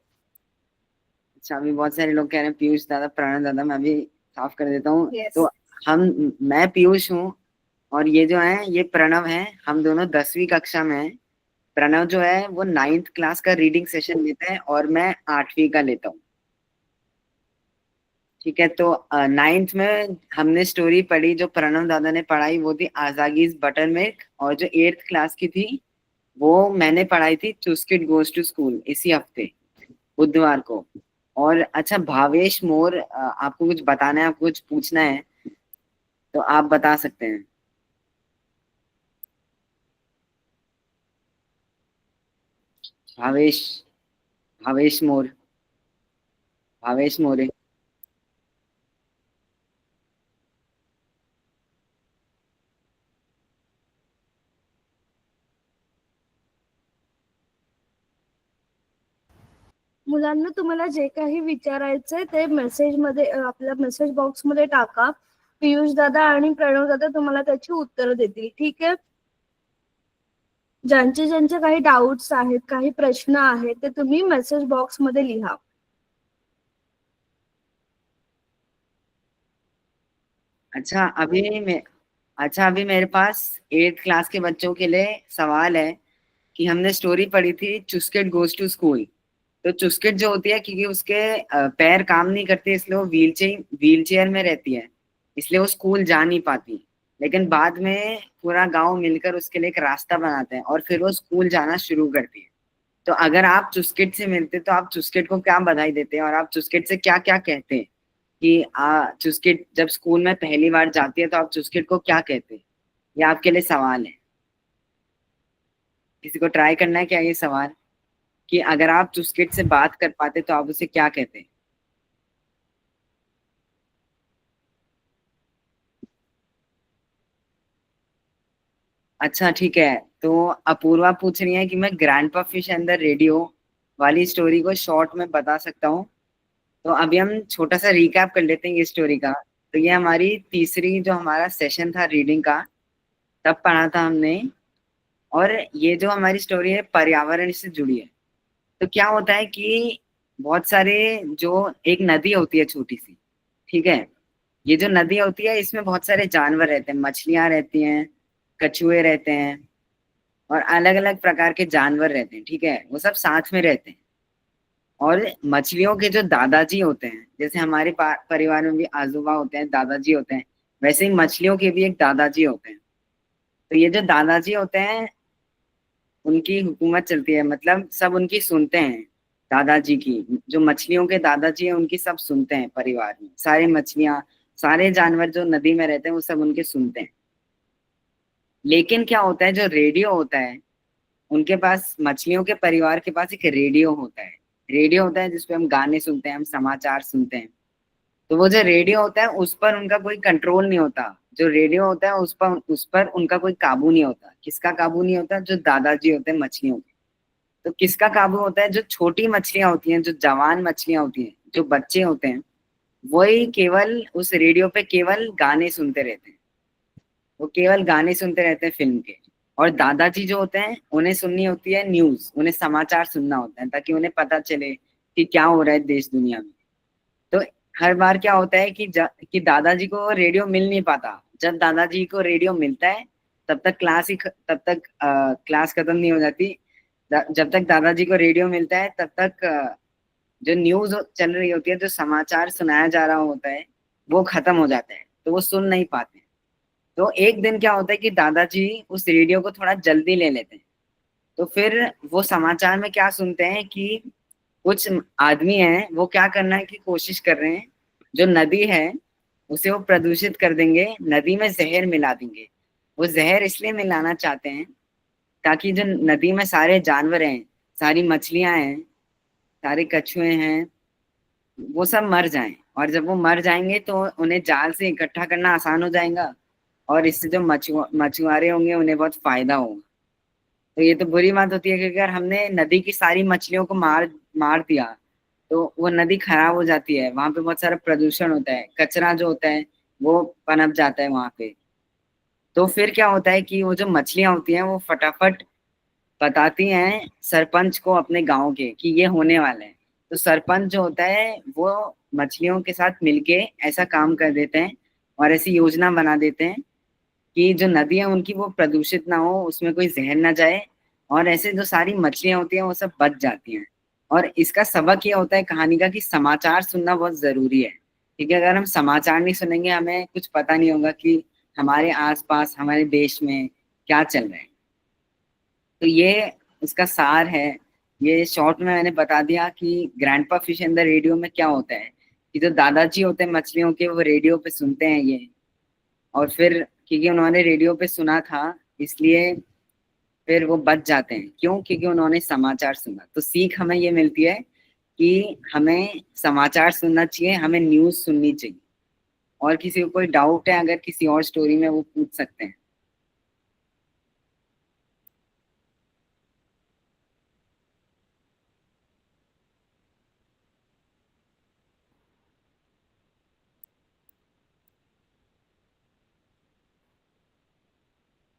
अच्छा, अभी बहुत सारे लोग कह रहे हैं पीयूष दादा, प्रणव दादा, मैं भी साफ कर देता हूँ। Yes. तो मैं पीयूष हूँ, और ये जो है ये प्रणव है। हम दोनों 10वीं कक्षा में हैं। प्रणव जो है वो 9th क्लास का रीडिंग सेशन लेता है, और मैं 8वीं का लेता हूँ। ठीक है, तो 9th में हमने स्टोरी पढ़ी, जो प्रणव दादा ने पढ़ाई वो थी आजागीज बटर मिल्क, और जो 8th क्लास की थी वो मैंने पढ़ाई थी चुस्किट गोज टू स्कूल, इसी हफ्ते बुधवार को। और अच्छा भावेश मोर, आपको कुछ बताना है, आपको कुछ पूछना है तो आप बता सकते हैं। भावेश भावेश मोर भावेश मोरे। मुलांना तुम्हाला जे काही विचारायचंय ते मेसेज मध्ये आपल्या मेसेज बॉक्स मध्ये टाका. पियुष दादा आणि प्रणव दादा तुम्हाला त्याची उत्तर देतील. ठीक आहे. ज्यांचे ज्यांचे काही डाउट्स आहेत, काही प्रश्न आहेत ते तुम्ही मेसेज बॉक्स मध्ये लिहा. अच्छा अभी मेरे पास 8th क्लास के बच्चों के लिए सवाल है कि हमने स्टोरी पढ़ी थी चुस्किट गोज टू स्कूल। तो चुस्किट जो होती है, क्योंकि उसके पैर काम नहीं करते, इसलिए वो व्हील चेयर में रहती है, इसलिए वो स्कूल जा नहीं पाती। लेकिन बाद में पूरा गांव मिलकर उसके लिए एक रास्ता बनाते हैं, और फिर वो स्कूल जाना शुरू करती है। तो अगर आप चुस्किट से मिलते तो आप चुस्किट को क्या बधाई देते हैं, और आप चुस्किट से क्या क्या कहते हैं? कि चुस्किट जब स्कूल में पहली बार जाती है तो आप चुस्किट को क्या कहते हैं? ये आपके लिए सवाल है। किसी को ट्राई करना है क्या ये सवाल, कि अगर आप चुस्किट से बात कर पाते तो आप उसे क्या कहते हैं? अच्छा ठीक है, तो अपूर्वा पूछ रही है कि मैं grandpa fish and the radio वाली स्टोरी को शॉर्ट में बता सकता हूँ। तो अभी हम छोटा सा रिकैप कर लेते हैं ये स्टोरी का। तो ये हमारी तीसरी जो हमारा सेशन था रीडिंग का, तब पढ़ा था हमने। और ये जो हमारी स्टोरी है पर्यावरण से जुड़ी है। तो क्या होता है कि बहुत सारे, जो एक नदी होती है छोटी सी, ठीक है, ये जो नदी होती है इसमें बहुत सारे जानवर रहते हैं, मछलियां रहती हैं, कछुए रहते हैं, और अलग अलग प्रकार के जानवर रहते हैं। ठीक है, वो सब साथ में रहते हैं। और मछलियों के जो दादाजी होते हैं, जैसे हमारे परिवार में भी आजूबा होते हैं, दादाजी होते हैं, वैसे ही मछलियों के भी एक दादाजी होते हैं। तो ये जो दादाजी होते हैं उनकी हुकूमत चलती है, मतलब सब उनकी सुनते हैं। दादाजी की, जो मछलियों के दादाजी हैं उनकी सब सुनते हैं परिवार में, सारी मछलियां, सारे जानवर जो नदी में रहते हैं वो सब उनके सुनते हैं। लेकिन क्या होता है, जो रेडियो होता है उनके पास, मछलियों के परिवार के पास एक रेडियो होता है। रेडियो होता है जिसपे हम गाने सुनते हैं, हम समाचार सुनते हैं। तो वो जो रेडियो होता है उस पर उनका कोई कंट्रोल नहीं होता। जो रेडियो होता है उस पर उनका कोई काबू नहीं होता। किसका काबू नहीं होता? जो दादाजी होते हैं मछलियों के। तो किसका काबू होता है? जो छोटी मछलियां होती हैं, जो जवान मछलियां होती हैं, जो बच्चे होते हैं, वही केवल उस रेडियो पे केवल गाने सुनते रहते हैं। वो केवल गाने सुनते रहते हैं फिल्म के। और दादाजी जो होते हैं उन्हें सुननी होती है न्यूज, उन्हें समाचार सुनना होता है, ताकि उन्हें पता चले कि क्या हो रहा है देश दुनिया में। तो हर बार क्या होता है कि दादाजी को रेडियो मिल नहीं पाता। जब दादाजी को रेडियो मिलता है तब तक क्लास खत्म नहीं हो जाती। जब तक दादाजी को रेडियो मिलता है तब तक जो न्यूज चल रही होती है, जो समाचार सुनाया जा रहा होता है, वो खत्म हो जाता है, तो वो सुन नहीं पाते। तो एक दिन क्या होता है कि दादाजी उस रेडियो को थोड़ा जल्दी ले लेते हैं। तो फिर वो समाचार में क्या सुनते हैं कि कुछ आदमी हैं, वो क्या करना है कि कोशिश कर रहे हैं, जो नदी है उसे वो प्रदूषित कर देंगे, नदी में जहर मिला देंगे। वो जहर इसलिए मिलाना चाहते हैं ताकि जो नदी में सारे जानवर हैं, सारी मछलियां हैं, सारे कछुए हैं, वो सब मर जाएं। और जब वो मर जाएंगे तो उन्हें जाल से इकट्ठा करना आसान हो जाएगा, और इससे जो मछुआरे होंगे उन्हें बहुत फायदा होगा। तो ये तो बुरी बात होती है कि अगर हमने नदी की सारी मछलियों को मार दिया तो वो नदी खराब हो जाती है, वहां पे बहुत सारा प्रदूषण होता है, कचरा जो होता है वो पनप जाता है वहां पे। तो फिर क्या होता है कि वो जो मछलियां होती हैं वो फटाफट बताती हैं सरपंच को अपने गांव के कि ये होने वाला है। तो सरपंच जो होता है वो मछलियों के साथ मिलके ऐसा काम कर देते हैं और ऐसी योजना बना देते हैं कि जो नदियां उनकी वो प्रदूषित ना हो, उसमें कोई जहर ना जाए, और ऐसे जो सारी मछलियां होती हैं वो सब बच जाती हैं। और इसका सबक ये होता है कहानी का कि समाचार सुनना बहुत जरूरी है, क्योंकि अगर हम समाचार नहीं सुनेंगे हमें कुछ पता नहीं होगा कि हमारे आसपास हमारे देश में क्या चल रहा है। तो ये इसका सार है। ये शॉर्ट में मैंने बता दिया कि grandpa fish in the radio में क्या होता है कि जो दादाजी होते हैं मछलियों के, वो रेडियो पे सुनते हैं ये, और फिर क्योंकि उन्होंने रेडियो पे सुना था इसलिए फिर वो बच जाते हैं। क्यों? क्योंकि उन्होंने समाचार सुना। तो सीख हमें ये मिलती है कि हमें समाचार सुनना चाहिए, हमें न्यूज सुननी चाहिए। और किसी को कोई डाउट है अगर किसी और स्टोरी में, वो पूछ सकते हैं।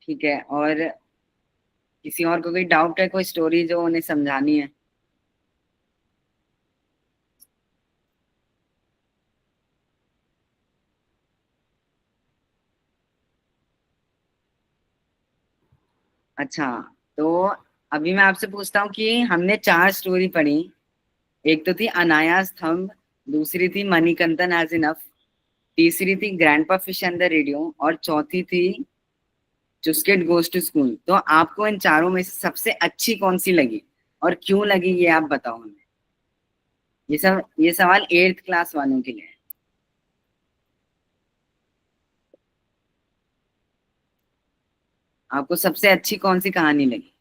ठीक है, और किसी और को कोई डाउट है, कोई स्टोरी जो उन्हें समझानी है? अच्छा, तो अभी मैं आपसे पूछता हूँ कि हमने 4 स्टोरी पढ़ी। एक तो थी अनायास थंब, दूसरी थी मणिकंदन एज इनफ, तीसरी थी grandpa fish and the radio, और चौथी थी चुस्केट गोज टू स्कूल। तो आपको इन चारों में से सबसे अच्छी कौन सी लगी और क्यों लगी, ये आप बताओ हमें। ये सवाल 8th क्लास वालों के लिए है। आपको सबसे अच्छी कौन सी कहानी लगी?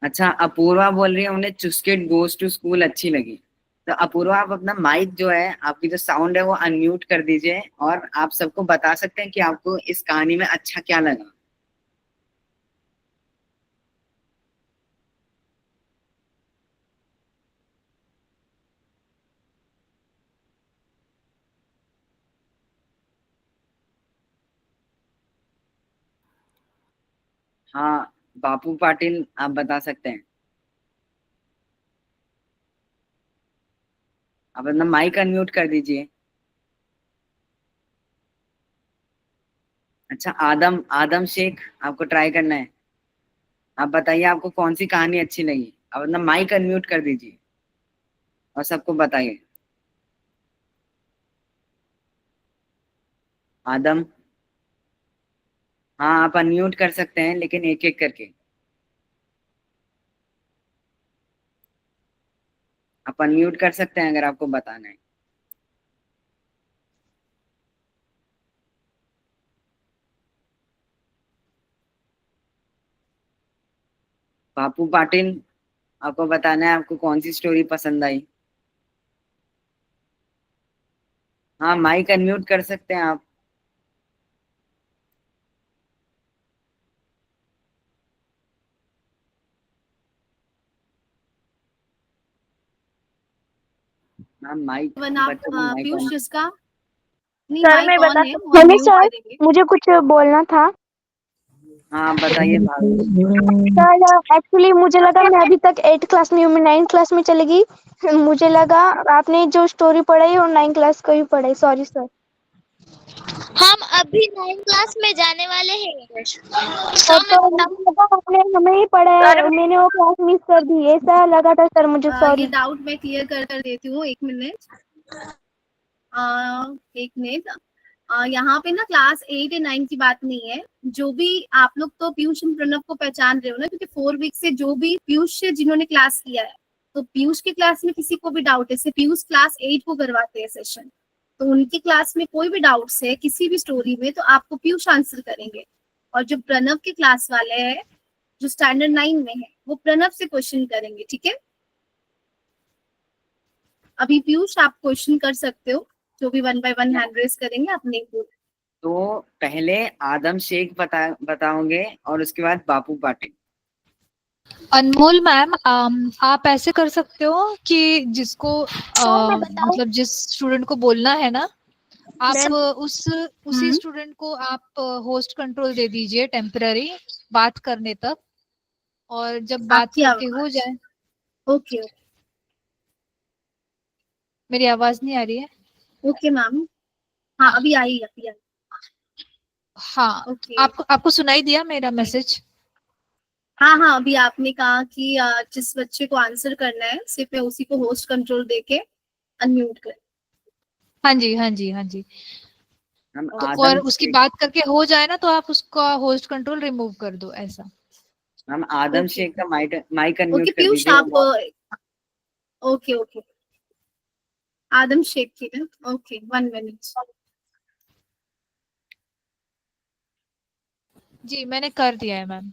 अच्छा, अपूर्वा बोल रही है उन्हें चुस्केट गोज टू स्कूल अच्छी लगी। तो अपूर्वा, आप अपना माइक जो है, आपकी जो साउंड है वो अनम्यूट कर दीजिए, और आप सबको बता सकते हैं कि आपको इस कहानी में अच्छा क्या लगा। हाँ, बापू पाटिल आप बता सकते हैं। आप अपना माइक अनम्यूट कर दीजिए। अच्छा, आदम आदम शेख, आपको ट्राई करना है। आप बताइए आपको कौन सी कहानी अच्छी लगी। आप अपना माइक अनम्यूट कर दीजिए और सबको बताइए। आदम, हाँ आप अनम्यूट कर सकते हैं, लेकिन एक एक करके। आप अनम्यूट कर सकते हैं अगर आपको बताना है। बापू पाटिल, आपको बताना है आपको कौन सी स्टोरी पसंद आई। हाँ, माइक अनम्यूट कर सकते हैं आप। हाँ, माइक वरना बच्चों को माइक पीयूष ऑन। जिसका नहीं सर माइक मैं ऑन बता है वो हेलो अनम्यूट सर, करेंगे। मुझे कुछ बोलना था। हाँ बताइए भाभी। सर एक्चुअली मुझे लगा मैं अभी तक 8th क्लास में हूँ, मैं 9th क्लास में चलेगी। मुझे लगा आपने जो स्टोरी पढ़ाई और 9th क्लास को ही पढ़ाई। Sorry sir. हम अभी 9 क्लास में जाने वाले हैं। तो मैं बताऊं? मुझे लगा आपने हमें ही पढ़ा है, मैंने वो क्लास मिस कर दी, ऐसा लगा था सर मुझे, ये सॉरी। डाउट मैं क्लियर कर देती हूँ, एक मिनट। एक मिनट। यहाँ पे ना क्लास 8 या 9 की बात नहीं है। जो भी आप लोग तो पीयूष और प्रणव को पहचान रहे हो ना, क्योंकि 4 वीक से जो भी पीयूष से जिन्होंने क्लास किया है, तो पीयूष की क्लास में किसी को भी डाउट है, पीयूष क्लास 8 को करवाते हैं सेशन, तो उनकी क्लास में कोई भी डाउट्स है किसी भी स्टोरी में, तो आपको पीयूष आंसर करेंगे। और जो प्रणव के क्लास वाले हैं, जो स्टैंडर्ड 9 में है, वो प्रणव से क्वेश्चन करेंगे, ठीक है। अभी पीयूष आप क्वेश्चन कर सकते हो, जो भी 1 बाय 1 हैंड रेस करेंगे अपने को। तो पहले आदम शेख बताओगे और उसके बाद बापू पाटिल। अनमोल मैम, आप ऐसे कर सकते हो कि जिसको मतलब जिस स्टूडेंट को बोलना है ना, आप उसी स्टूडेंट को आप होस्ट कंट्रोल दे दीजिए टेम्पररी, बात करने तक, और जब बात आपकी करके आवाज हो जाए। ओके मेरी आवाज नहीं आ रही है? Okay ma'am. हाँ अभी आई। हाँ, ओके। आपको सुनाई दिया मेरा मैसेज? हाँ अभी आपने कहा कि जिस बच्चे को आंसर करना है सिर्फ मैं उसी को होस्ट कंट्रोल देके अनम्यूट कर। हाँ जी, हाँ जी, हाँ जी। हम तो आदम और उसकी शेख बात करके हो जाए ना, तो आप उसका होस्ट कंट्रोल रिमूव कर दो, ऐसा। हम आदम ओके शेख का माइक अनम्यूट ओके कर पीयूष दीजिए। आप ओके ओके आदम शेख की ना, ओके 1 मिनट। जी, मैंने कर दिया है मैम।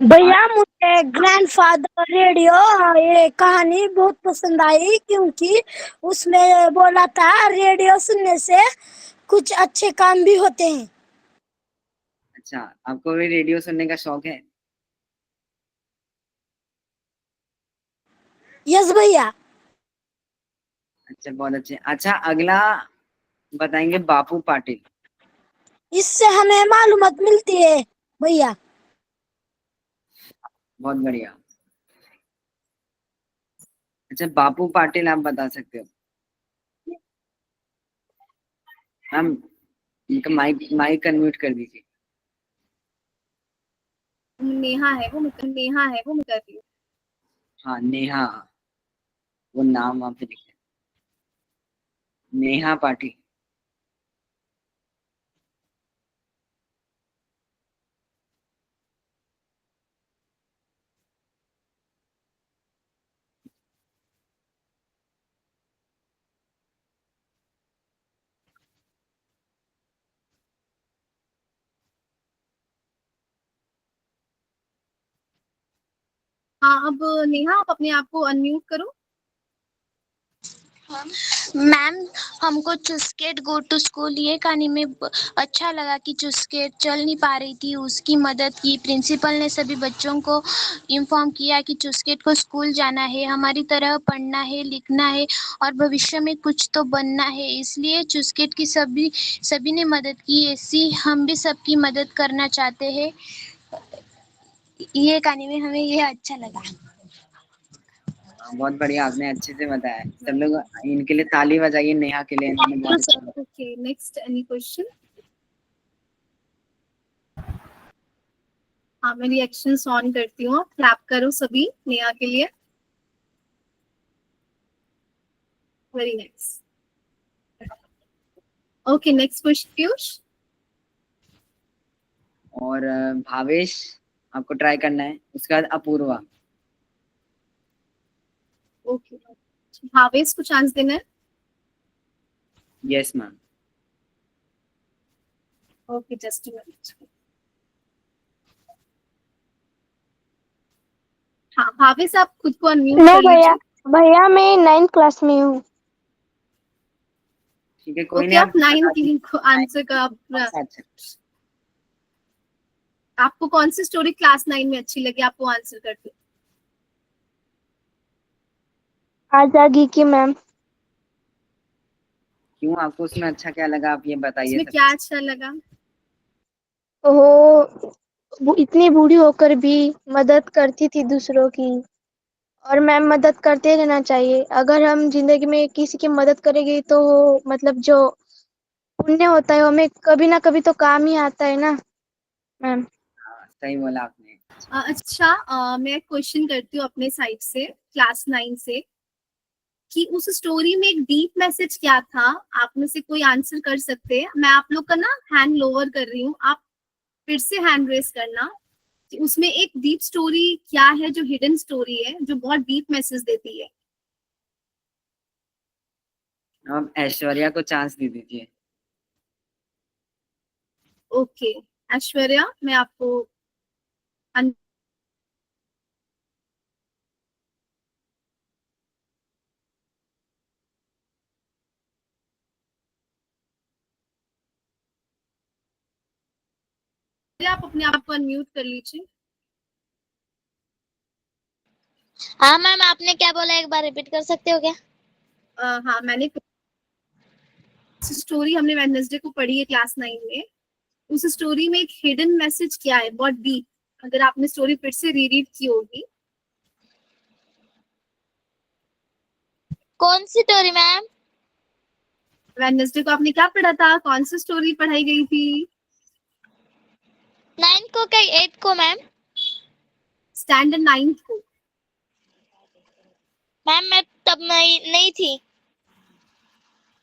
भैया मुझे ग्रैंडफादर रेडियो ये कहानी बहुत पसंद आई, क्योंकि उसमें बोला था रेडियो सुनने से कुछ अच्छे काम भी होते हैं। अच्छा, आपको भी रेडियो सुनने का शौक है? यस भैया। अच्छा, बहुत अच्छे। अच्छा, अगला बताएंगे बापू पाटिल। इससे हमें मालूमात मिलती है भैया। बहुत बढ़िया। अच्छा, बापू पाटिल आप बता सकते हो मैम? इनका माइक अनम्यूट कर दीजिए। नेहा है वो मैं कर रही हूँ। हाँ, नेहा, वो नाम वहाँ पे लिखे, नेहा पाटिल। हाँ अब नेहा आप अपने आप को अनम्यूट करो। मैम, हमको चुस्केट गो टू स्कूल ये कहानी में अच्छा लगा कि चुस्केट चल नहीं पा रही थी, उसकी मदद की। प्रिंसिपल ने सभी बच्चों को इन्फॉर्म किया कि चुस्केट को स्कूल जाना है, हमारी तरह पढ़ना है, लिखना है और भविष्य में कुछ तो बनना है। इसलिए चुस्केट की सभी ने मदद की। ऐसी हम भी सबकी मदद करना चाहते हैं। ये कहानी में हमें ये अच्छा लगा। बहुत बढ़िया, आपने अच्छे से बताया। सब लोग इनके लिए ताली बजाइए, नेहा के लिए, इन्होंने बहुत अच्छा बताया। Okay next any question? हाँ मैं रिएक्शंस ऑन करती हूँ, क्लैप करो सभी नेहा के लिए। Very nice. Okay next question Piyush. और भावेश, आपको ट्राई करना है। उसके बाद अपूर्वा। ओके भावेश को चांस देना है। Yes ma'am. Okay just a minute. हाँ भावेश आप खुद को अनम्यूट नो कर भैया, लीजिए। भैया मैं 9th क्लास में हूँ। ठीक है, कोई ओके नहीं, आप 9 की आंसर का अच्छा। आपको कौन सी स्टोरी क्लास 9 में अच्छी लगी, आपको आंसर कर दो। आजागी की मैम। क्यों, आपको उसमें अच्छा क्या लगा, आप ये बताइए इसमें सब। क्या अच्छा लगा? वो इतनी बूढ़ी होकर भी मदद करती थी दूसरों की, और मैम मदद करते रहना चाहिए। अगर हम जिंदगी में किसी की मदद करेंगे तो मतलब जो पुण्य होता है, हमें कभी ना कभी तो काम ही आता है ना मैम। हाँ, सही बोला आपने। अच्छा, मैं क्वेश्चन करती हूँ अपने साइड से, क्लास 9 से, कि उस स्टोरी में एक डीप मैसेज क्या था? आप में से कोई आंसर कर सकते हैं? मैं आप लोग का ना हैंड लोअर कर रही हूँ, आप फिर से हैंड रेस करना कि उसमें एक डीप स्टोरी क्या है, जो हिडन स्टोरी है, जो बहुत डीप मैसेज देती है। आप ऐश्वर्या को चांस दे दीजिए। ओके, ऐश्वर्या, मैं आपको आप अपने आप को अनम्यूट कर लीजिए। हाँ मैम, आपने क्या बोला, एक बार रिपीट कर सकते हो क्या? हाँ, मैंने स्टोरी हमने वेडनेसडे को पढ़ी है क्लास 9 में, उस स्टोरी में एक हिडन मैसेज क्या है, बहुत डीप? अगर आपने स्टोरी फिर से रीरीड की होगी। कौन सी स्टोरी मैम? वेडनेसडे को आपने क्या पढ़ा था, कौन सी स्टोरी पढ़ाई गई थी? 9 को क्या 8 को मैम? स्टैंडर्ड 9 को। मैम मैं तब नहीं थी।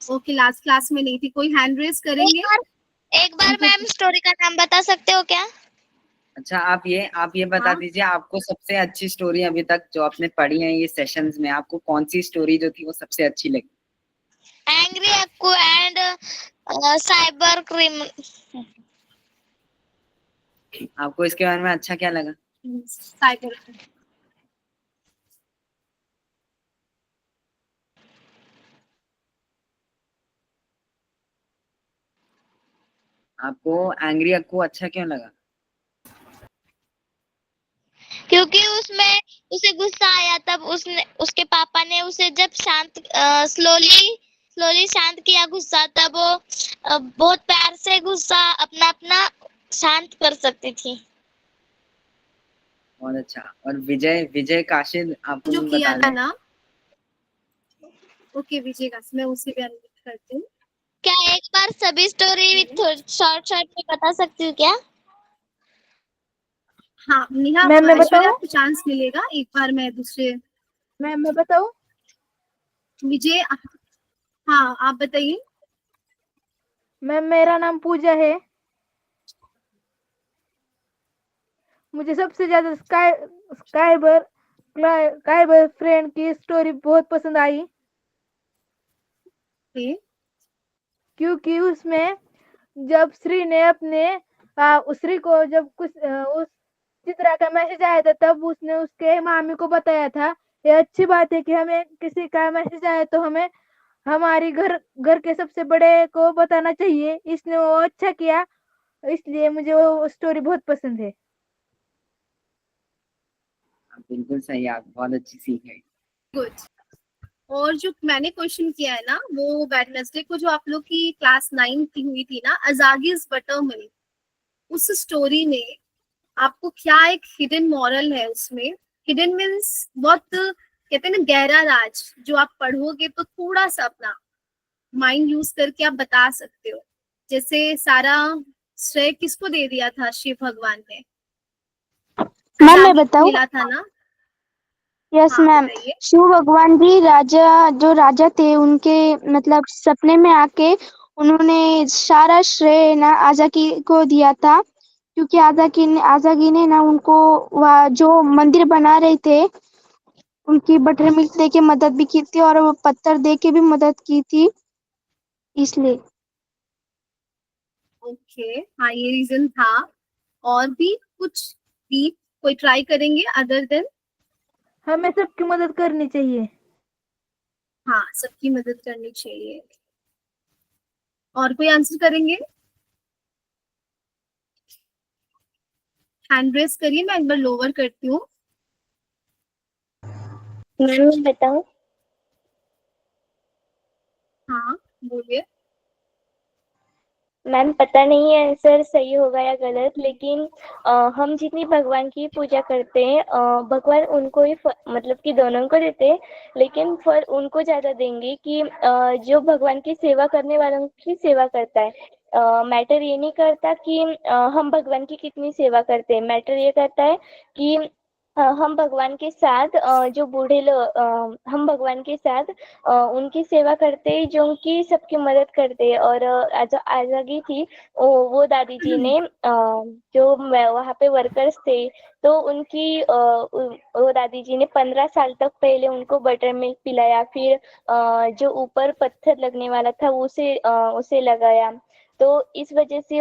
ओके, लास्ट क्लास में नहीं थी। कोई हैंड रेस एक करेंगे? बार एक बार मैम स्टोरी का नाम बता सकते हो क्या? अच्छा, आप ये बता हाँ। दीजिए, आपको सबसे अच्छी स्टोरी अभी तक जो आपने पढ़ी है ये सेशंस में, आपको कौन सी स्टोरी जो थी वो सबसे अच्छी लगी? Angry Akku and cyber cream. आपको इसके बारे में अच्छा क्या लगा? साइबर। आपको एंग्री अक्कू अच्छा क्यों लगा? क्योंकि उसमें उसे गुस्सा आया, तब उसके पापा ने उसे जब स्लोली शांत किया गुस्सा, तब वो बहुत प्यार से गुस्सा अपना अपना शांत कर सकती थी। बहुत अच्छा। और विजय विजय काशिद आपको जो भी किया बता दें। ना। ओके विजय का मैं उसे भी अनम्यूट करती हूँ। क्या एक बार सभी स्टोरी शॉर्ट शॉर्ट में बता सकती हूँ क्या? हाँ नेहा, मैम मैं ऐश्वर्या, बताऊं? आपको चांस मिलेगा एक बार। मैं दूसरे मैम मैं बताऊं? विजय, हाँ आप बताइए। मैम मेरा नाम पूजा है। मुझे सबसे ज्यादा स्काइबर फ्रेंड की स्टोरी बहुत पसंद आई, ओके, क्योंकि उसमें जब श्री ने अपने श्री को जब उस चित्रा का मैसेज आया था, तब उसने उसके मामी को बताया था ये अच्छी बात है कि हमें किसी का मैसेज आया तो हमें हमारी घर घर के सबसे बड़े को बताना चाहिए। इसने वो अच्छा किया, इसलिए मुझे वो स्टोरी बहुत पसंद है। बिल्कुल सही, आप बहुत अच्छी सीख है। गुड। और जो मैंने क्वेश्चन किया है ना, वो वेडनेसडे को जो आप लोग की क्लास 9 की हुई थी ना, अजागिस बटर मिल्क, उस स्टोरी में आपको क्या एक हिडन मॉरल है उसमें? हिडन मीन्स बहुत, कहते हैं ना, गहरा राज, जो आप पढ़ोगे तो थोड़ा सा अपना माइंड यूज करके आप बता सकते हो। जैसे सारा श्रेय किसको दे दिया था शिव भगवान ने? मैम मैं अजागिस को बताऊं? मिला था ना। यस हाँ मैम। बताइए। शिव भगवान भी जो राजा थे उनके मतलब सपने में आके उन्होंने सारा श्रेय ना आजाकी को दिया था, क्योंकि आजाकी ने ना उनको वहाँ जो मंदिर बना रहे थे उनकी बटर मिल्क दे के मदद भी की थी और वो पत्थर दे के भी मदद की थी, इसलिए। ओके, हाँ ये रीजन था। और भी कुछ भी कोई ट्राई करेंगे अदर देन? हमें सबकी मदद करनी चाहिए। हाँ, सबकी मदद करनी चाहिए। और कोई आंसर करेंगे? हैंड रेस करिए, मैं एक बार लोअर करती हूँ। मैम मैं बताऊं? हाँ बोलिए। मैम पता नहीं है आंसर सही होगा या गलत, लेकिन हम जितनी भगवान की पूजा करते हैं भगवान उनको ही मतलब कि दोनों को देते हैं, लेकिन फल उनको ज्यादा देंगे कि जो भगवान की सेवा करने वालों की सेवा करता है। मैटर ये नहीं करता कि हम भगवान की कितनी सेवा करते हैं, मैटर ये करता है कि हम भगवान के साथ जो बूढ़े लोग हम भगवान के साथ उनकी सेवा करते हैं जो उनकी सबकी मदद करते हैं। और जो आजागी थी वो दादी जी ने जो वहाँ पे वर्कर्स थे तो उनकी वो दादी जी ने 15 साल तक पहले उनको बटर मिल्क पिलाया, फिर जो ऊपर पत्थर लगने वाला था उसे लगाया। तो इस वजह से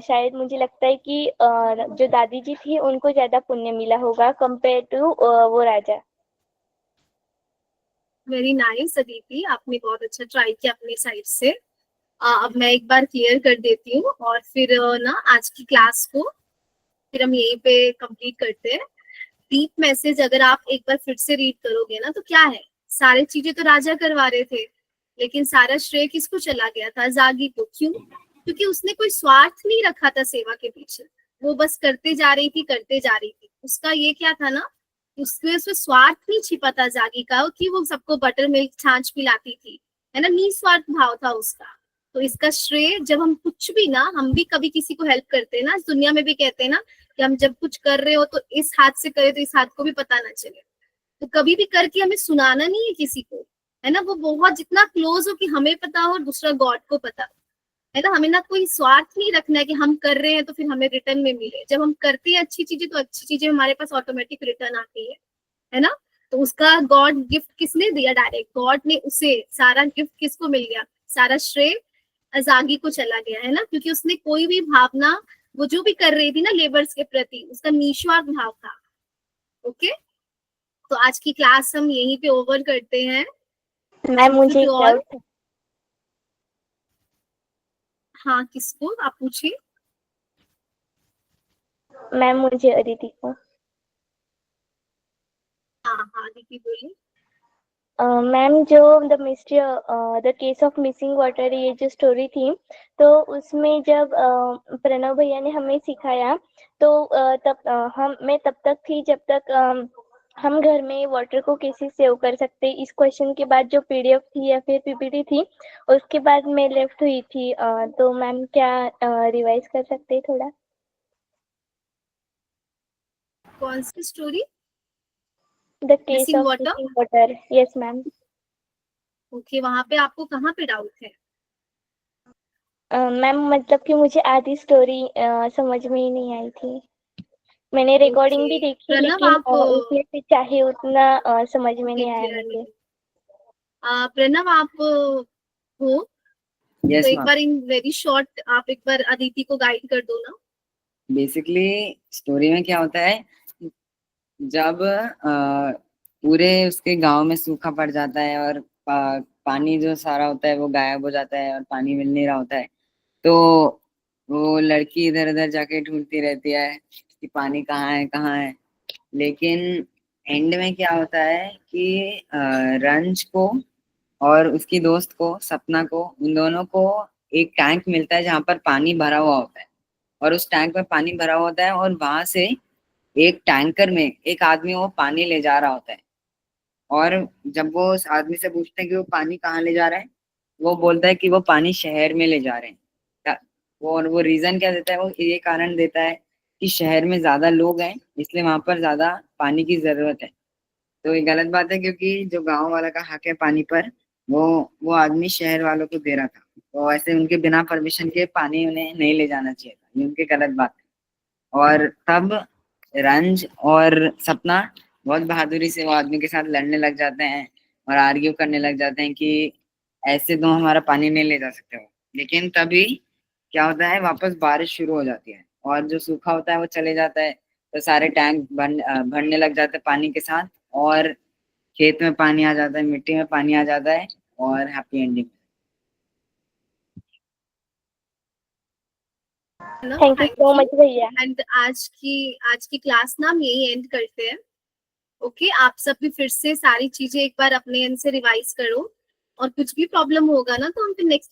शायद मुझे लगता है कि जो दादी जी थी उनको ज्यादा पुण्य मिला होगा कंपेयर टू वो राजा। वेरी नाइस अदिति, आपने बहुत अच्छा ट्राई किया अपने साइड से। अब मैं एक बार क्लियर कर देती हूँ और फिर ना आज की क्लास को फिर हम यहीं पे कंप्लीट करते हैं। डीप मैसेज अगर आप एक बार फिर से रीड करोगे ना तो क्या है, सारी चीजें तो राजा करवा रहे थे, लेकिन सारा श्रेय किसको चला गया था? जागी को। क्यों? क्योंकि उसने कोई स्वार्थ नहीं रखा था सेवा के पीछे, वो बस करते जा रही थी, करते जा रही थी। उसका ये क्या था ना, उसमें स्वार्थ नहीं छिपा था जागी का कि वो सबको बटर मिल्क छाछ पिलाती थी, है ना, निस्वार्थ भाव था उसका। तो इसका श्रेय, जब हम कुछ भी ना, हम भी कभी किसी को हेल्प करते हैं ना, इस दुनिया में भी कहते हैं ना कि हम जब कुछ कर रहे हो तो इस हाथ से करे तो इस हाथ को भी पता ना चले। तो कभी भी करके हमें सुनाना नहीं है किसी को, है ना, वो बहुत जितना क्लोज हो कि हमें पता हो और दूसरा गॉड को पता हो, है ना। हमें ना कोई स्वार्थ नहीं रखना है कि हम कर रहे हैं तो फिर हमें रिटर्न में मिले। जब हम करते हैं अच्छी चीजें तो अच्छी चीजें हमारे पास ऑटोमेटिक रिटर्न आती है ना। तो उसका गॉड गिफ्ट किसने दिया? डायरेक्ट गॉड ने उसे सारा गिफ्ट किसको मिल गया? सारा श्रेय अजागी को चला गया, है ना, क्योंकि उसने कोई भी भावना, वो जो भी कर रही थी ना लेबर्स के प्रति, उसका निस्वार्थ भाव था। ओके, तो आज की क्लास हम यहीं पे ओवर करते हैं। मैम मुझे एक डाउट था। हाँ, किसको? आप पूछिए। मैम मुझे अदिति को। हाँ हाँ दीदी बोलिए। मैम जो the case of missing water ये जो स्टोरी थी, तो उसमें जब प्रणव भैया ने हमें सिखाया तो मैं तब तक थी जब तक हम घर में वाटर को कैसे सेव कर सकते, इस क्वेश्चन के बाद जो पीडीएफ थी या फिर पीपीटी थी उसके बाद मैं लेफ्ट हुई थी। तो मैम क्या रिवाइज कर सकते हैं थोड़ा? कौन सी story? The case missing of water. Missing water, yes ma'am. Okay, वहां पे आपको कहाँ पे डाउट है? मैम मतलब कि मुझे आधी स्टोरी समझ में ही नहीं आई थी। मैंने रिकॉर्डिंग भी ओके देखी प्रणव, लेकिन आप उसमें से चाहे उतना समझ में नहीं आया क्लियर मुझे। नहीं। प्रणव, आप हो यस तो एक ma'am. Bar in very short आप एक बार अदिति को गाइड कर दो ना। बेसिकली स्टोरी में क्या होता है, जब पूरे उसके गांव में सूखा पड़ जाता है और पानी जो सारा होता है वो गायब हो जाता है और पानी मिल नहीं रहा होता है, तो वो लड़की इधर उधर जाके ढूंढती रहती है कि पानी कहाँ है कहाँ है। लेकिन एंड में क्या होता है कि रंज को और उसकी दोस्त को, सपना को, उन दोनों को एक टैंक मिलता है जहाँ पर पानी भरा हुआ होता है। और उस टैंक में पानी भरा हुआ होता है और वहां से एक टैंकर में एक आदमी वो पानी ले जा रहा होता है। और जब वो उस आदमी से पूछते हैं कि वो पानी कहाँ ले जा रहा है, वो बोलता है कि वो पानी शहर में ले जा रहे हैं। वो रीजन क्या देता है, वो ये कारण देता है कि शहर में ज्यादा लोग हैं इसलिए वहां पर ज्यादा पानी की जरूरत है। तो ये गलत बात है क्योंकि जो गांव वाला का हक है पानी पर, वो वो आदमी शहर वालों को दे रहा था। तो ऐसे उनके बिना परमिशन के पानी उन्हें नहीं ले जाना चाहिए था, ये उनकी गलत बात है। और तब रंज और सपना बहुत बहादुरी से वो आदमी के साथ लड़ने लग जाते हैं और आर्ग्यू करने लग जाते हैं कि ऐसे तुम हमारा पानी नहीं ले जा सकते हो। लेकिन तभी क्या होता है, वापस बारिश शुरू हो जाती है और जो सूखा होता है वो चले जाता है। तो सारे टैंक भरने लग जाते हैं पानी के साथ, और खेत में पानी आ जाता है, मिट्टी में पानी आ जाता है, और happy ending. Thank you so much भैया। एंड आज की क्लास ना हम यही एंड करते हैं। ओके, आप सब भी फिर से सारी चीजें एक बार अपने एंड से रिवाइज करो, और कुछ भी प्रॉब्लम होगा ना तो हम फिर नेक्स्ट